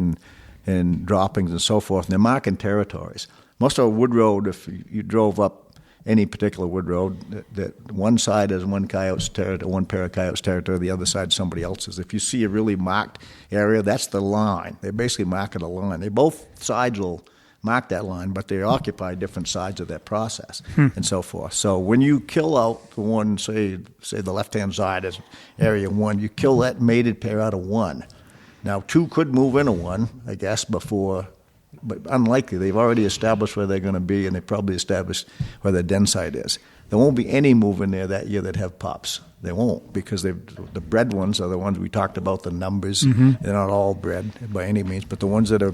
and droppings and so forth, and they're marking territories. Most of a wood road, if you drove up any particular wood road, that one side is one coyote's territory, one pair of coyotes' territory, the other side somebody else's. If you see a really marked area, that's the line. They're basically marking a line. Both sides will mark that line, but they occupy different sides of that process and so forth. So when you kill out the one, say the left-hand side is area one, you kill that mated pair out of one. Now, two could move into one, I guess, before, but unlikely. They've already established where they're going to be, and they probably established where their den site is. There won't be any move in there that year that have pups. They won't, because the bred ones are the ones we talked about, the numbers. They're not all bred by any means, but the ones that are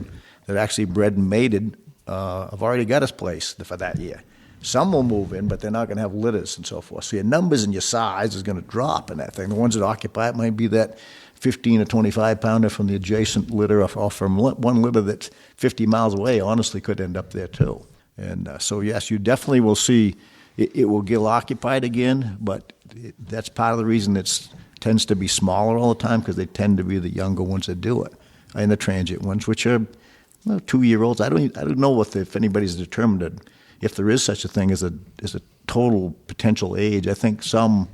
actually bred and mated have already got a place for that year. Some will move in, but they're not going to have litters and so forth. So your numbers and your size is going to drop in that thing. The ones that occupy it might be that 15 or 25 pounder from the adjacent litter or from one litter that's 50 miles away, honestly could end up there too. And so, yes, you definitely will see it will get occupied again, but that's part of the reason it tends to be smaller all the time, because they tend to be the younger ones that do it, and the transient ones, which are 2-year-olds. I don't know if anybody's determined if there is such a thing as a total potential age. I think some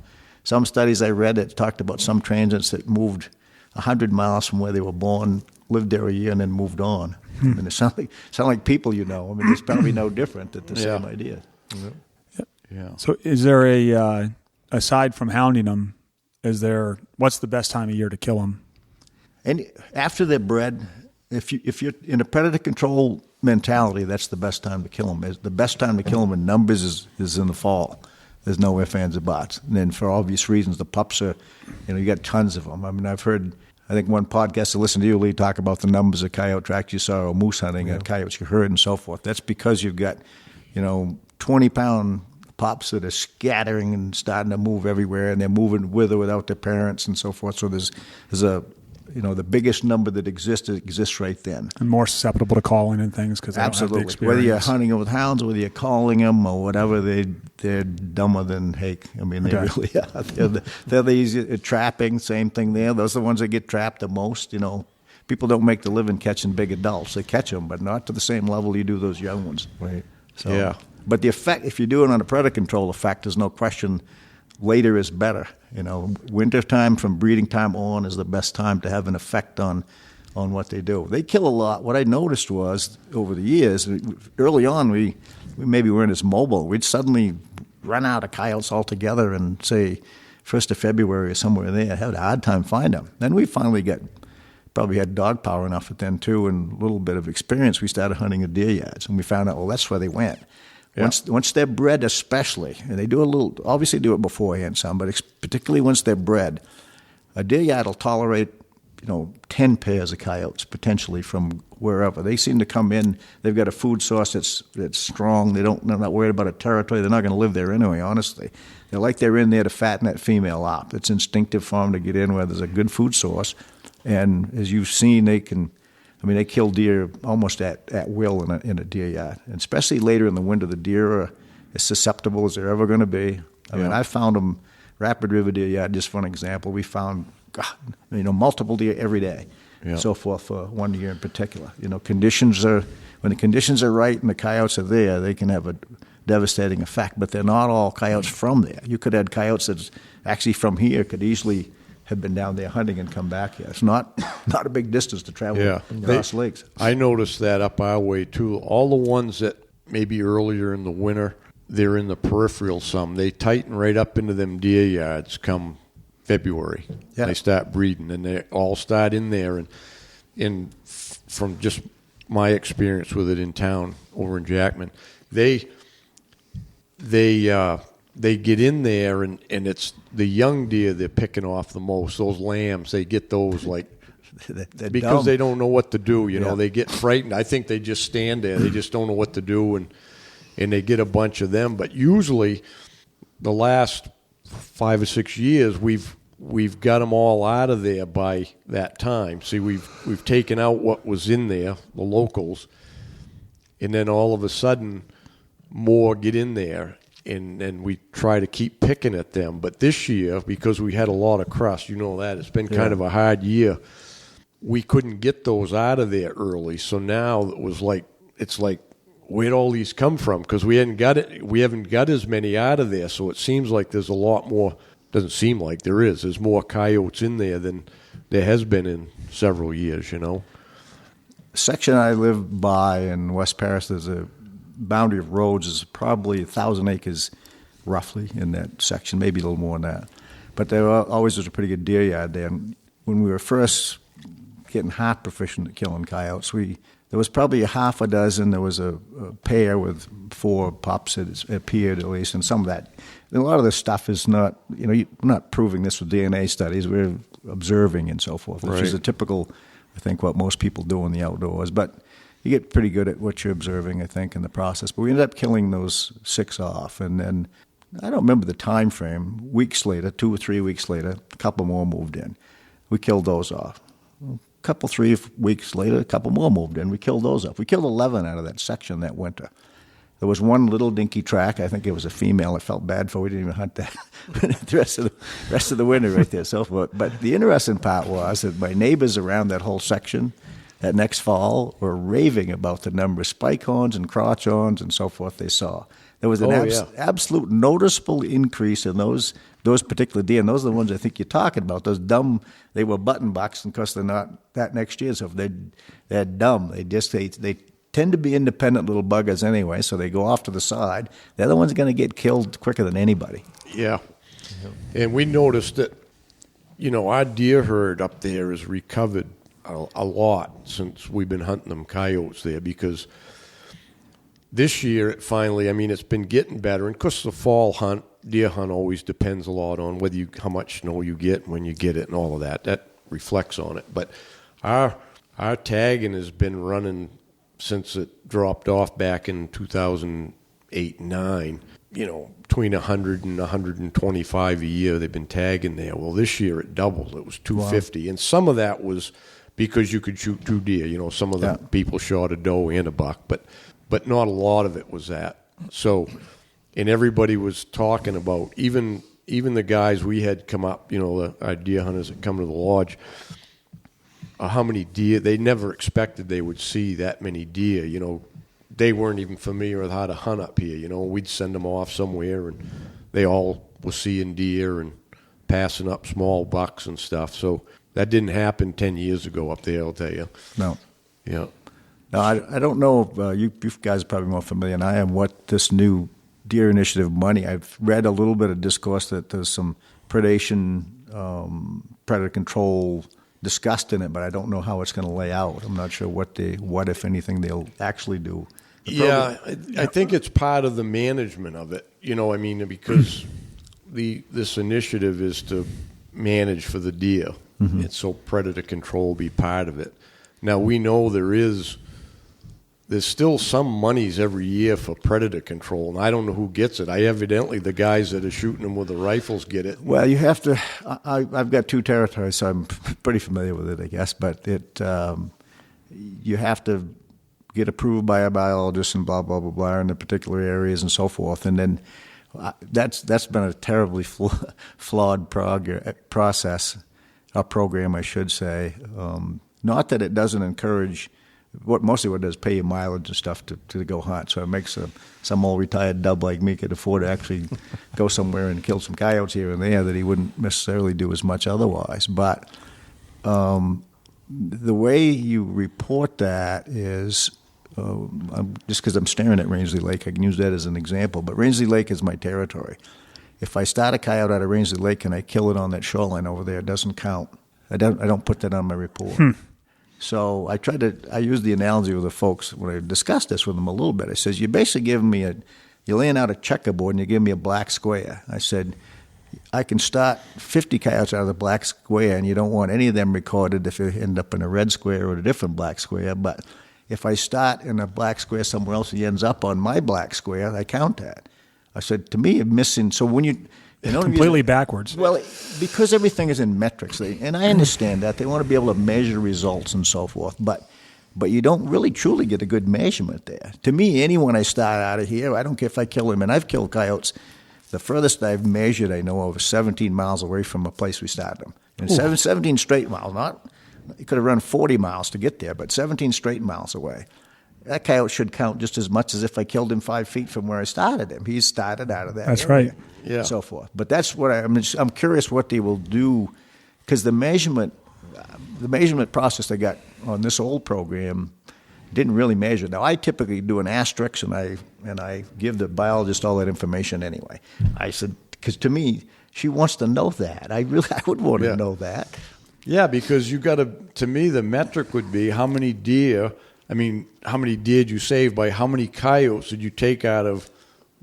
studies I read that talked about some transients that moved 100 miles from where they were born, lived there a year, and then moved on. I mean, it sound like people, I mean, it's probably no different. It's the same idea. Yeah. So is there aside from hounding them, what's the best time of year to kill them? And after they're bred, if you're in a predator control mentality, that's the best time to kill them. The best time to kill them in numbers is in the fall. There's no ifs, ands, or buts. And then for obvious reasons, the pups are, you got tons of them. I mean, I've heard, I think one podcast I listened to you, Lee, talk about the numbers of coyote tracks you saw or moose hunting and coyotes you heard and so forth. That's because you've got, 20-pound pups that are scattering and starting to move everywhere, and they're moving with or without their parents and so forth. So there's a, the biggest number that exists right then. And more susceptible to calling and things because they don't have the experience. Whether you're hunting with hounds, whether you're calling them or whatever, they're dumber than hake. I mean, they really are. They're the easy trapping. Same thing there. Those are the ones that get trapped the most. People don't make the living catching big adults. They catch them, but not to the same level you do those young ones. Right. So, yeah. But the effect, if you do it on a predator control effect, there's no question later is better. Winter time from breeding time on is the best time to have an effect on what they do. They kill a lot. What I noticed was over the years, early on we maybe weren't as mobile. We'd suddenly run out of coyotes altogether and say 1st of February or somewhere there, had a hard time finding them. Then we finally probably had dog power enough at then too, and a little bit of experience. We started hunting the deer yards, and we found out, well, that's where they went. Yeah. Once they're bred, especially, and they obviously do it beforehand some, but particularly once they're bred, a deer yard will tolerate, 10 pairs of coyotes potentially from wherever. They seem to come in. They've got a food source that's strong. They're not worried about a territory. They're not going to live there anyway, honestly. They're in there to fatten that female up. It's instinctive for them to get in where there's a good food source. And as you've seen, they kill deer almost at will in a deer yard. And especially later in the winter, the deer are as susceptible as they're ever going to be. I mean, I found them, Rapid River deer yard, just for an example, we found, multiple deer every day, and so forth for one year in particular. When the conditions are right and the coyotes are there, they can have a devastating effect. But they're not all coyotes from there. You could have coyotes that's actually from here could easily have been down there hunting and come back here. It's not a big distance to travel across lakes. I noticed that up our way too. All the ones that maybe earlier in the winter, they're in the peripheral some. They tighten right up into them deer yards come February. Yeah. They start breeding, and they all start in there. And from just my experience with it in town over in Jackman, they get in there, and it's the young deer they're picking off the most. Those lambs, they get those because dumb. They don't know what to do. They get frightened. I think they just stand there. They just don't know what to do, and they get a bunch of them. But usually, the last 5 or 6 years, we've got them all out of there by that time. See, we've taken out what was in there, the locals, and then all of a sudden, more get in there. And we try to keep picking at them. But this year, because we had a lot of crust, it's been kind of a hard year, we couldn't get those out of there early. So now it's like, where'd all these come from? Because we haven't got as many out of there. So it seems like there's a lot more. Doesn't seem like there is. There's more coyotes in there than there has been in several years, The section I live by in West Paris, there's a boundary of roads is probably 1,000 acres roughly in that section, maybe a little more than that. But there always was a pretty good deer yard there. And when we were first getting half proficient at killing coyotes, there was probably a half a dozen. There was a pair with 4 pups that appeared at least, and some of that. A lot of this stuff is not, we're not proving this with DNA studies. We're observing and so forth, which is a typical, I think, what most people do in the outdoors. But you get pretty good at what you're observing, I think, in the process. But we ended up killing those 6 off, and then I don't remember the time frame. Weeks later, 2 or 3 weeks later, a couple more moved in. We killed those off. A couple, 3 weeks later, a couple more moved in. We killed those off. We killed 11 out of that section that winter. There was one little dinky track. I think it was a female. I felt bad for. We didn't even hunt that the rest of the winter right there. So forth. But the interesting part was that my neighbors around that whole section that next fall were raving about the number of spike horns and crotch horns and so forth they saw. There was an absolute noticeable increase in those particular deer, and those are the ones I think you're talking about. Those dumb, they were button bucks, and because they're not that next year, so if they're dumb. They tend to be independent little buggers anyway, so they go off to the side. They're the ones that are going to get killed quicker than anybody. Yeah. And we noticed that, our deer herd up there has recovered a lot since we've been hunting them coyotes there, because this year it finally, it's been getting better. And of course the fall hunt, deer hunt always depends a lot on how much snow you get, when you get it, and all of that. That reflects on it. But our tagging has been running since it dropped off back in 2008, 9, between 100 and 125 a year they've been tagging there. Well, this year it doubled. It was 250. Wow. And some of that was because you could shoot 2 deer. Some of the people shot a doe and a buck, but not a lot of it was that. So, and everybody was talking about, even the guys we had come up, our deer hunters that come to the lodge, how many deer, they never expected they would see that many deer. They weren't even familiar with how to hunt up here. We'd send them off somewhere, and they all were seeing deer and passing up small bucks and stuff. So that didn't happen 10 years ago up there, I'll tell you. No. Yeah. Now, I don't know if you guys are probably more familiar than I am what this new deer initiative money, I've read a little bit of discourse that there's some predation, predator control discussed in it, but I don't know how it's going to lay out. I'm not sure what if anything, they'll actually do. I think it's part of the management of it, because this initiative is to manage for the deer, and so predator control will be part of it. Now, we know there's still some monies every year for predator control, and I don't know who gets it. Evidently the guys that are shooting them with the rifles get it. Well, you have to. I've got 2 territories, so I'm pretty familiar with it, I guess. But you have to get approved by a biologist and blah blah blah blah in the particular areas and so forth, and then that's been a terribly flawed process, a program, I should say. Not that it doesn't encourage. Mostly what it does is pay you mileage and stuff to go hunt. So it makes some old retired dub like me could afford to actually go somewhere and kill some coyotes here and there that he wouldn't necessarily do as much otherwise. But the way you report that is, just because I'm staring at Rangeley Lake, I can use that as an example. But Rangeley Lake is my territory. If I start a coyote out of Rangeley Lake and I kill it on that shoreline over there, it doesn't count. I don't put that on my report. So I use the analogy with the folks when I discussed this with them a little bit. I says, you're basically giving me you're laying out a checkerboard and you give me a black square. I said, I can start 50 coyotes out of the black square and you don't want any of them recorded if you end up in a red square or a different black square. But if I start in a black square somewhere else and he ends up on my black square, I count that. I said, to me, you're missing. So when you completely backwards. Well, because everything is in metrics, and I understand that they want to be able to measure results and so forth, but you don't really truly get a good measurement there. To me, anyone I start out of here, I don't care if I kill him, and I've killed coyotes. The furthest I've measured, I know, over 17 miles away from a place we started them. And 17 straight miles, you could have run 40 miles to get there, but 17 straight miles away. That coyote should count just as much as if I killed him 5 feet from where I started him. He started out of that That's area. right. Yeah. So forth. But that's what I'm curious what they will do, because the measurement process they got on this old program didn't really measure. Now I typically do an asterisk and I give the biologist all that information anyway. I said, because to me she wants to know that. I would want to know that. Yeah, because to me the metric would be how many deer did you save by how many coyotes did you take out of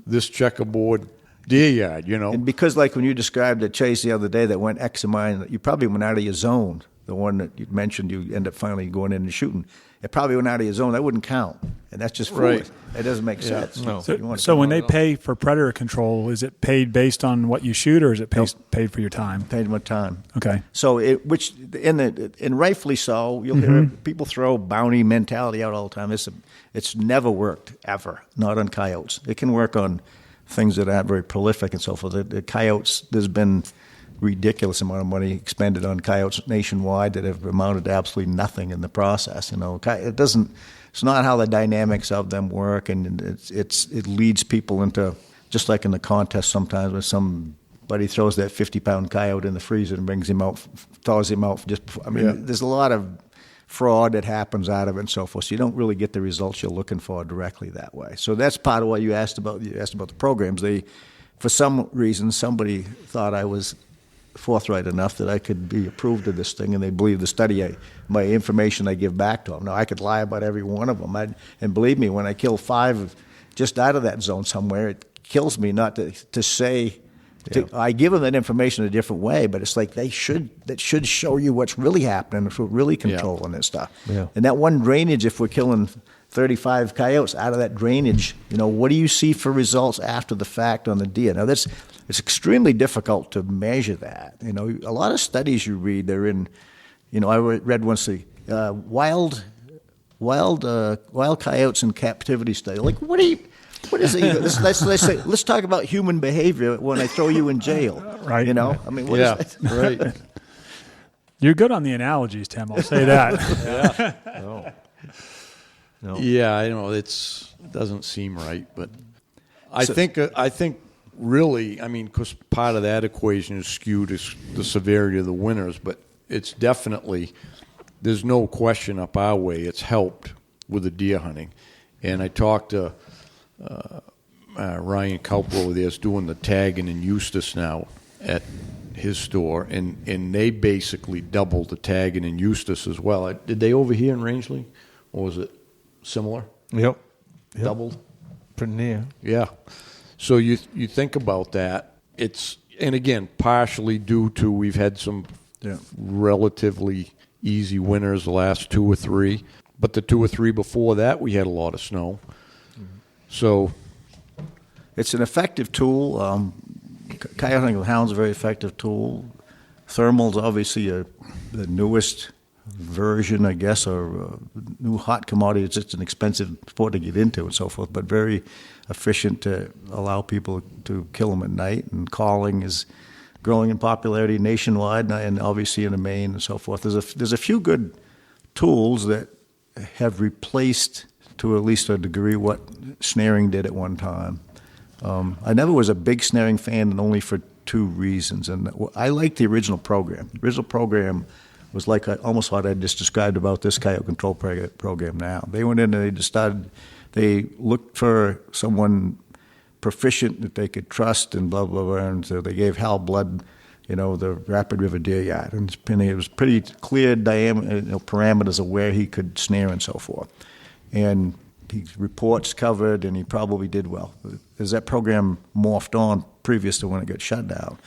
this checkerboard deer yard, And because, like when you described the chase the other day that went X amount, you probably went out of your zone, the one that you mentioned you end up finally going in and shooting. it probably went out of your zone. That wouldn't count, and that's just foolish. Right. It doesn't make sense. No. So when they pay for predator control, is it paid based on what you shoot, or is it paid for your time? Paid with time. Okay. So and rightfully so, you'll hear people throw bounty mentality out all the time. It's never worked ever, not on coyotes. It can work on things that aren't very prolific and so forth. The coyotes, there's been ridiculous amount of money expended on coyotes nationwide that have amounted to absolutely nothing in the process. It's not how the dynamics of them work, and it leads people into, just like in the contest sometimes when somebody throws that 50-pound coyote in the freezer and brings him out, thaws him out just before. There's a lot of fraud that happens out of it and so forth. So you don't really get the results you're looking for directly that way. So that's part of what you asked about. You asked about the programs. For some reason, somebody thought I was forthright enough that I could be approved of this thing, and they believe the study, my information I give back to them. Now, I could lie about every one of them. And believe me, when I kill 5 just out of that zone somewhere, it kills me not to say. I give them that information a different way, but it's like that should show you what's really happening, if we're really controlling this stuff. Yeah. And that one drainage, if we're killing 35 coyotes out of that drainage, what do you see for results after the fact on the deer? Now, it's extremely difficult to measure that. A lot of studies you read, they're in, I read once the wild coyotes in captivity study. Like, what is it? Let's talk about human behavior when I throw you in jail. Right. What is that? Right. You're good on the analogies, Tim. I'll say that. No. Yeah, I know it doesn't seem right, but I think really, because part of that equation is skewed to the severity of the winters, but it's definitely, there's no question up our way, it's helped with the deer hunting. And I talked to Ryan Kauper over there is doing the tagging in Eustis now at his store, and they basically doubled the tagging in Eustis as well. Did they over here in Rangeley, or was it similar? Yep. Doubled? Pretty near. Yeah. So you think about that. And again, partially due to we've had some relatively easy winters the last 2 or 3, but the 2 or 3 before that we had a lot of snow. So it's an effective tool. Coyote hunting with hounds is a very effective tool. Thermal's obviously the newest version, I guess, or new hot commodity. It's just an expensive sport to get into and so forth, but very efficient to allow people to kill them at night. And calling is growing in popularity nationwide, and obviously in Maine and so forth. There's a few good tools that have replaced, to at least a degree, what snaring did at one time. I never was a big snaring fan, and only for 2 reasons. And I liked the original program. The original program was like almost what I just described about this coyote control program now. They went in and they looked for someone proficient that they could trust and blah, blah, blah. And so they gave Hal Blood, the Rapid River Deer Yard. And it was pretty clear parameters of where he could snare and so forth. And his reports covered, and he probably did well. As that program morphed on previous to when it got shut down,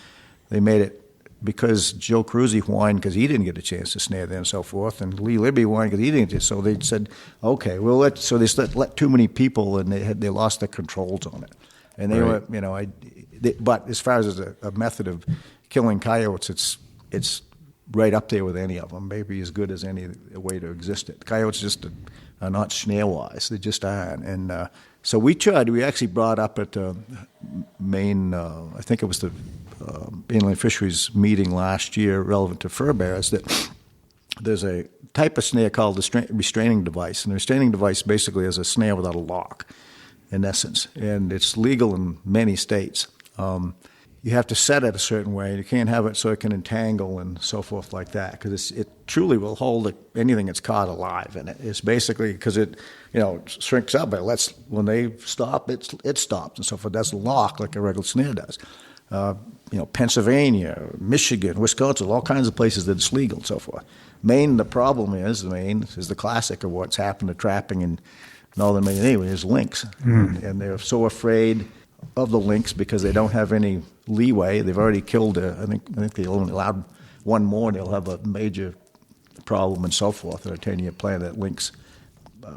they made it because Joe Cruzy whined because he didn't get a chance to snare there and so forth, and Lee Libby whined because he didn't get. So they said, okay, we'll let too many people, and they lost their controls on it. And they were, but as far as a method of killing coyotes, it's right up there with any of them, maybe as good as any way to exist it. Coyotes just are not snare-wise. They just aren't. And so we tried. We actually brought up at Maine, I think it was the Inland Fisheries meeting last year relevant to fur bearers, that there's a type of snare called the restraining device. And the restraining device basically is a snare without a lock, in essence. And it's legal in many states. You have to set it a certain way. You can't have it so it can entangle and so forth like that, because it truly will hold anything that's caught alive in it. It's basically because it shrinks up, but when they stop, it stops and so forth. That's a lock like a regular snare does. Pennsylvania, Michigan, Wisconsin, all kinds of places that it's legal and so forth. Maine, the problem is the classic of what's happened to trapping in northern Maine anyway, is lynx. And they're so afraid of the lynx because they don't have any leeway. They've already killed, I think they only allowed one more, and they'll have a major problem and so forth in a 10-year plan. That lynx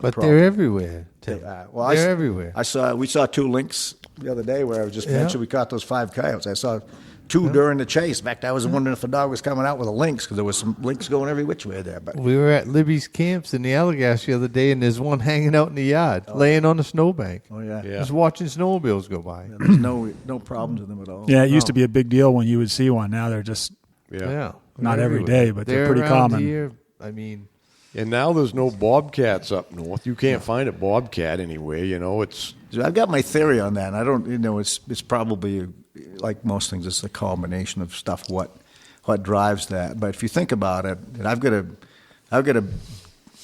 But problem. they're everywhere. Tim. Well, they're everywhere. We saw 2 lynx the other day where I was just Yeah. mentioned we caught those 5 coyotes. I saw 2 during the chase. In fact, I was wondering if a dog was coming out with a lynx because there was some lynx going every which way there. But We were at Libby's camps in the Allagash the other day, and there's one hanging out in the yard, laying on the snowbank. oh yeah, Just watching snowmobiles go by. there's no problems with them at all. Yeah, it used to be a big deal when you would see one. Now they're just Yeah. not They're every everywhere. day, but they're pretty around common. Here. I mean, And now there's no bobcats up north. You can't find a bobcat anywhere. It's So I've got my theory on that. And I don't, it's probably like most things. It's a combination of stuff. What drives that? But if you think about it, and I've got a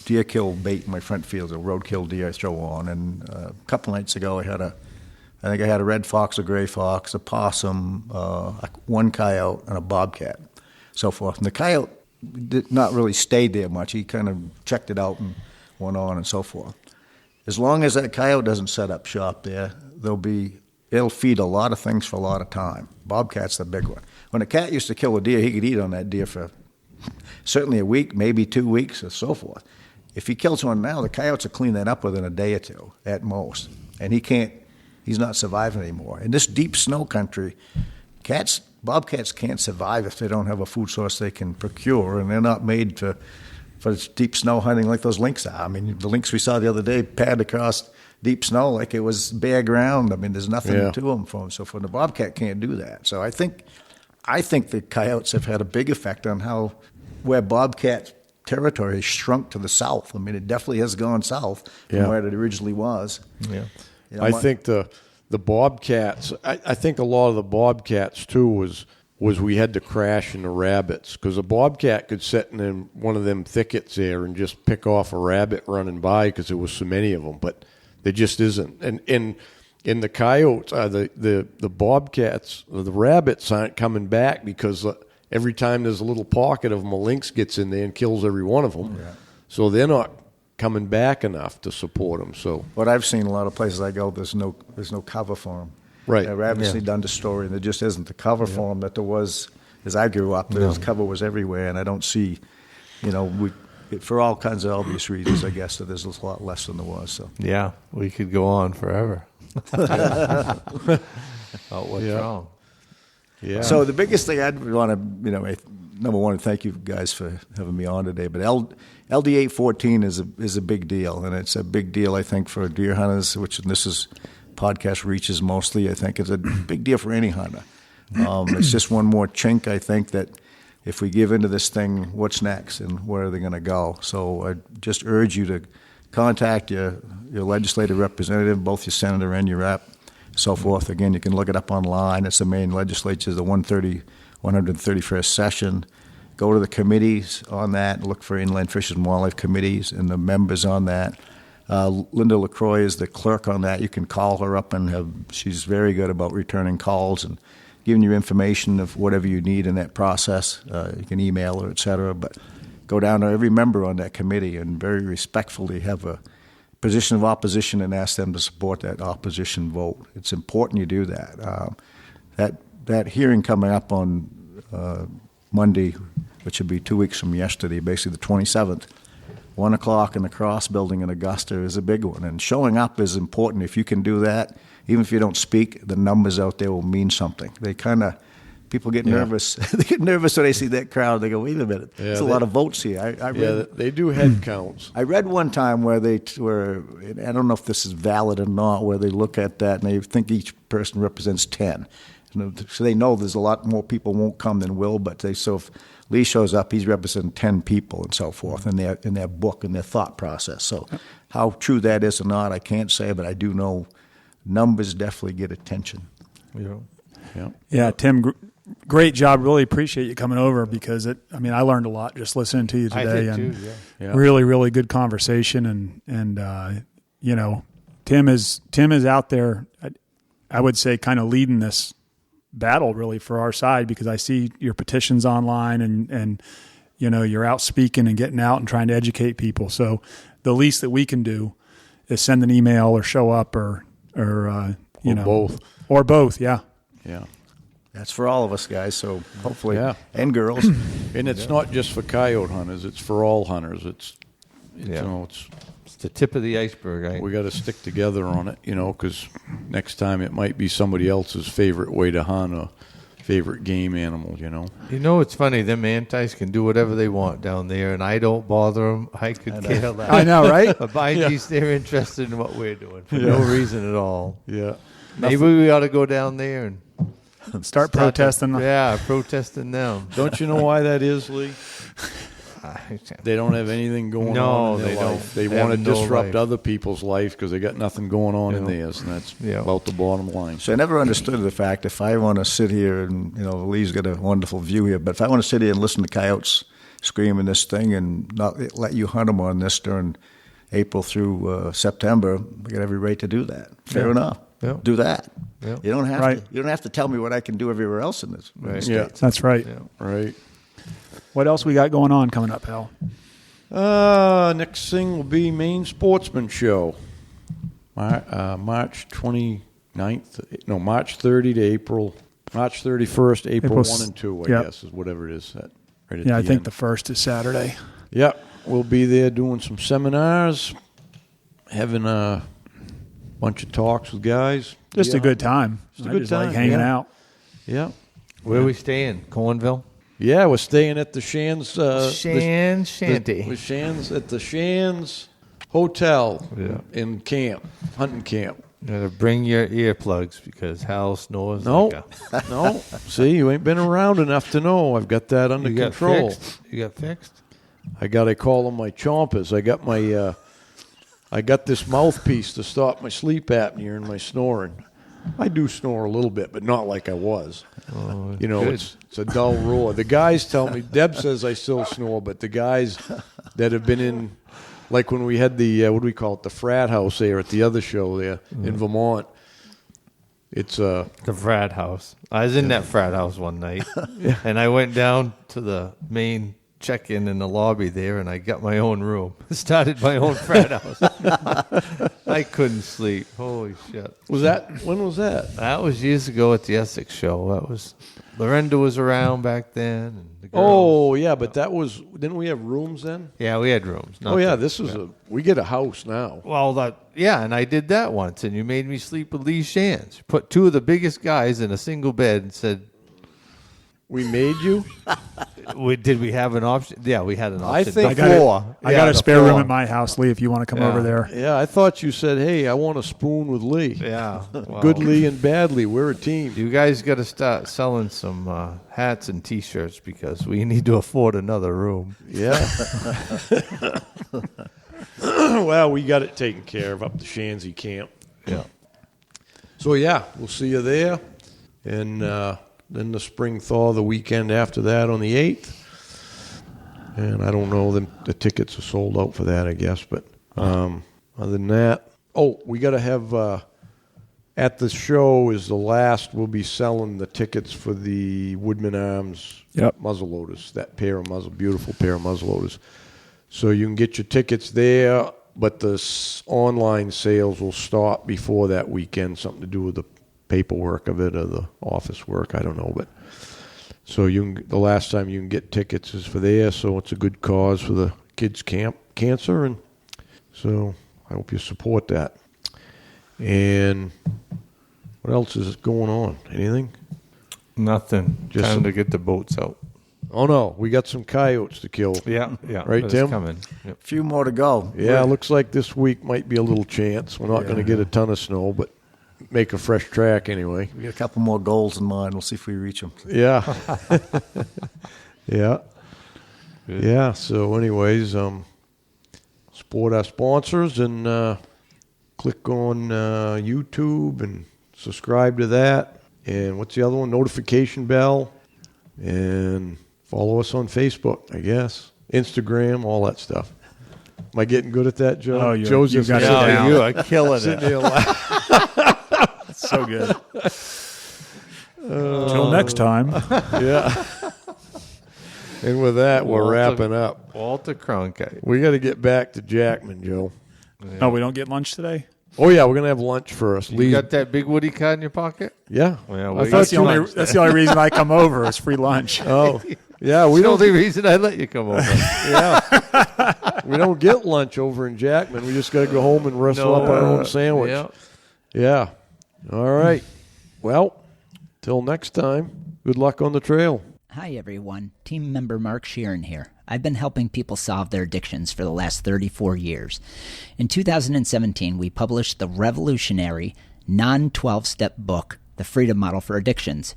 deer kill bait in my front field, a roadkill deer I throw on. And a couple nights ago, I think I had a red fox, a gray fox, a possum, 1 coyote, and a bobcat, so forth. And the coyote did not really stay there much. He kind of checked it out and went on and so forth. As long as that coyote doesn't set up shop there, it'll feed a lot of things for a lot of time. Bobcat's the big one. When a cat used to kill a deer, he could eat on that deer for certainly a week, maybe 2 weeks, or so forth. If he kills one now, the coyotes will clean that up within a day or 2 at most, and he's not surviving anymore. In this deep snow country, bobcats can't survive if they don't have a food source they can procure, and they're not made for deep snow hunting like those lynx are. I mean, the lynx we saw the other day pad across deep snow like it was bare ground. I mean, there's nothing to them for them. So the bobcat can't do that. So I think the coyotes have had a big effect on where bobcat territory has shrunk to the south. I mean, it definitely has gone south from where it originally was. yeah. I think the bobcats. I think a lot of the bobcats too was we had to crash in the rabbits because a bobcat could sit in one of them thickets there and just pick off a rabbit running by because there was so many of them, but there just isn't. And in the coyotes, the bobcats, the rabbits aren't coming back because every time there's a little pocket of them, a lynx gets in there and kills every one of them. Yeah. So they're not coming back enough to support them. So what I've seen a lot of places I go, there's no cover for them. Right. I've obviously done the story, and there just isn't the cover for them that there was as I grew up. The cover was everywhere, and I don't see, for all kinds of obvious reasons, I guess, that there's a lot less than there was. So Yeah, we could go on forever. About what's wrong. yeah. So the biggest thing I'd want to, number one, thank you guys for having me on today. But LD814 is a big deal, and it's a big deal, I think, for deer hunters, this is podcast reaches mostly. I think it's a big deal for any hunter. It's just one more chink, I think, that if we give into this thing, what's next and where are they going to go? So I just urge you to contact your legislative representative, both your senator and your rep, so forth. Again, you can look it up online. It's the Maine legislature, the 131st session. Go to the committees on that. Look for inland fish and wildlife committees and the members on that. Linda LaCroix is the clerk on that. You can call her up and she's very good about returning calls and giving you information of whatever you need in that process. You can email her, et cetera. But go down to every member on that committee and very respectfully have a position of opposition and ask them to support that opposition vote. It's important you do that. That hearing coming up on Monday, which would be 2 weeks from yesterday, basically the 27th, 1 o'clock in the Cross Building in Augusta is a big one. And showing up is important. If you can do that, even if you don't speak, the numbers out there will mean something. People get nervous. They get nervous when they see that crowd. They go, wait a minute, there's a lot of votes here. I read, they do head counts. I read one time where I don't know if this is valid or not, where they look at that and they think each person represents 10. So they know there's a lot more people won't come than will, so if Lee shows up, he's representing 10 people and so forth in their book and their thought process. So how true that is or not, I can't say, but I do know numbers definitely get attention. Yeah, Tim, great job. Really appreciate you coming over because I learned a lot just listening to you today. I did too, yeah. Really, really good conversation. And Tim is out there, I would say, kind of leading this battle really for our side because I see your petitions online and you're out speaking and getting out and trying to educate people. So the least that we can do is send an email or show up or both. Or both, yeah. Yeah. That's for all of us, guys. So hopefully, and girls. And it's not just for coyote hunters; it's for all hunters. It's the tip of the iceberg. Right? We got to stick together on it, because next time it might be somebody else's favorite way to hunt or favorite game animal, It's funny. Them antis can do whatever they want down there, and I don't bother them. I could care less. I know, right? But by geez, they're interested in what we're doing for no reason at all. Yeah. Maybe we ought to go down there and Start protesting. protesting them. Don't you know why that is, Lee? They don't have anything going on in their life. They want to disrupt other people's life because they got nothing going on in theirs, and that's about the bottom line. So I never understood the fact if I want to sit here and, Lee's got a wonderful view here, but if I want to sit here and listen to coyotes screaming this thing and not let you hunt them on this during April through September, I got every right to do that. Fair enough. Yeah. Do that. Yeah. You don't have to. You don't have to tell me what I can do everywhere else in this. Yeah, that's right. Yeah. Right. What else we got going on coming up, Hal? Next thing will be Maine Sportsman Show. March 29th. No, March 30 to April. March 31st, April 1 and 2, I guess, is whatever it is. Right at I think end. the first is Saturday. Yep. We'll be there doing some seminars, having a bunch of talks with guys. Just a good time. Just a good time. Like hanging out. Yeah. Where are we staying? Cornville? Yeah, we're staying at the Shands. Shanty. With Shands at the Shands Hotel in camp, hunting camp. You gotta bring your earplugs because Hal snores. No, like no. See, you ain't been around enough to know. I've got that under control. You got fixed? I call them my chompers. I got this mouthpiece to stop my sleep apnea and my snoring. I do snore a little bit, but not like I was. Oh, it's a dull roar. The guys tell me, Deb says I still snore, but the guys that have been in, like when we had the, what do we call it, the frat house there at the other show there in Vermont, it's the frat house. I was in that frat house one night, and I went down to the main check-in in the lobby there, and I got my own room. Started my own frat house. I couldn't sleep. Holy shit! When was that? That was years ago at the Essex show. That was Lorenda was around back then. And the girls. But that was, didn't we have rooms then? Yeah, we had rooms. This was we get a house now. Well, and I did that once, and you made me sleep with Lee Shands. Put two of the biggest guys in a single bed and said, we made you? Did we have an option? Yeah, we had an option. I think I got a spare room at my house, Lee, if you want to come over there. Yeah, I thought you said, hey, I want a spoon with Lee. Yeah. Well, good Lee and bad Lee. We're a team. You guys got to start selling some hats and T-shirts because we need to afford another room. Yeah. Well, we got it taken care of up the Shanzy camp. Yeah. So, we'll see you there. And then the spring thaw the weekend after that on the 8th. And I don't know, the tickets are sold out for that, I guess. But other than that, we got to have, at the show is the last, we'll be selling the tickets for the Woodman Arms muzzleloaders, that beautiful pair of muzzleloaders. So you can get your tickets there, but the online sales will stop before that weekend, something to do with the paperwork of it or the office work, I don't know, but so the last time you can get tickets is for there, so it's a good cause for the kids' camp cancer, and so I hope you support that. And what else is going on? Anything? Nothing. Just time to get the boats out. Oh no, we got some coyotes to kill. Yeah. Right, Tim? Coming. Yep. A few more to go. Yeah, looks like this week might be a little chance. We're not going to get a ton of snow, but make a fresh track anyway. We got a couple more goals in mind. We'll see if we reach them. Yeah. Yeah. Good. Yeah. So anyways, support our sponsors and click on YouTube and subscribe to that. And what's the other one? Notification bell. And follow us on Facebook, I guess. Instagram, all that stuff. Am I getting good at that, Joe? Oh, Joe's you've just got it down. You are killing sitting it. there laughing. So good. Until next time. Yeah. And with that, we're wrapping up. Walter Cronkite. We got to get back to Jackman, Joe. Oh, we don't get lunch today? Oh, yeah, we're going to have lunch first. You got that Big Woody card in your pocket? Yeah. Well, I That's thought the only reason I come over is free lunch. Oh, yeah. We the only reason I let you come over. Yeah. We don't get lunch over in Jackman. We just got to go home and wrestle up our own sandwich. Yeah. All right. Well, till next time, good luck on the trail. Hi, everyone. Team member Mark Sheeran here. I've been helping people solve their addictions for the last 34 years. In 2017, we published the revolutionary non-12-step book, The Freedom Model for Addictions.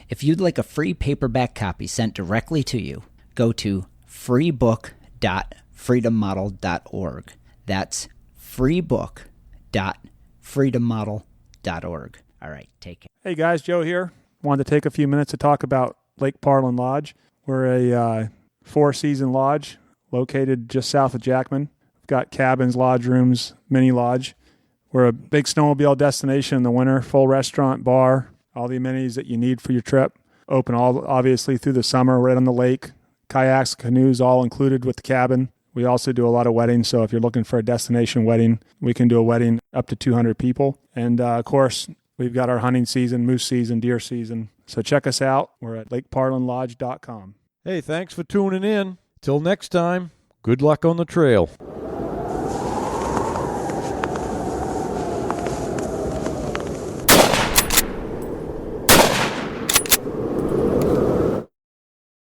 If you'd like a free paperback copy sent directly to you, go to freebook.freedommodel.org. That's freebook.freedommodel.org. All right, take care. Hey guys, Joe here. Wanted to take a few minutes to talk about Lake Parlin Lodge. We're a 4-season lodge located just south of Jackman. We've got cabins, lodge rooms, mini lodge. We're a big snowmobile destination in the winter, full restaurant, bar, all the amenities that you need for your trip. Open all obviously through the summer, right on the lake. Kayaks, canoes, all included with the cabin. We also do a lot of weddings, so if you're looking for a destination wedding, we can do a wedding up to 200 people. And of course, we've got our hunting season, moose season, deer season. So check us out. We're at lakeparlinlodge.com. Hey, thanks for tuning in. Till next time, good luck on the trail.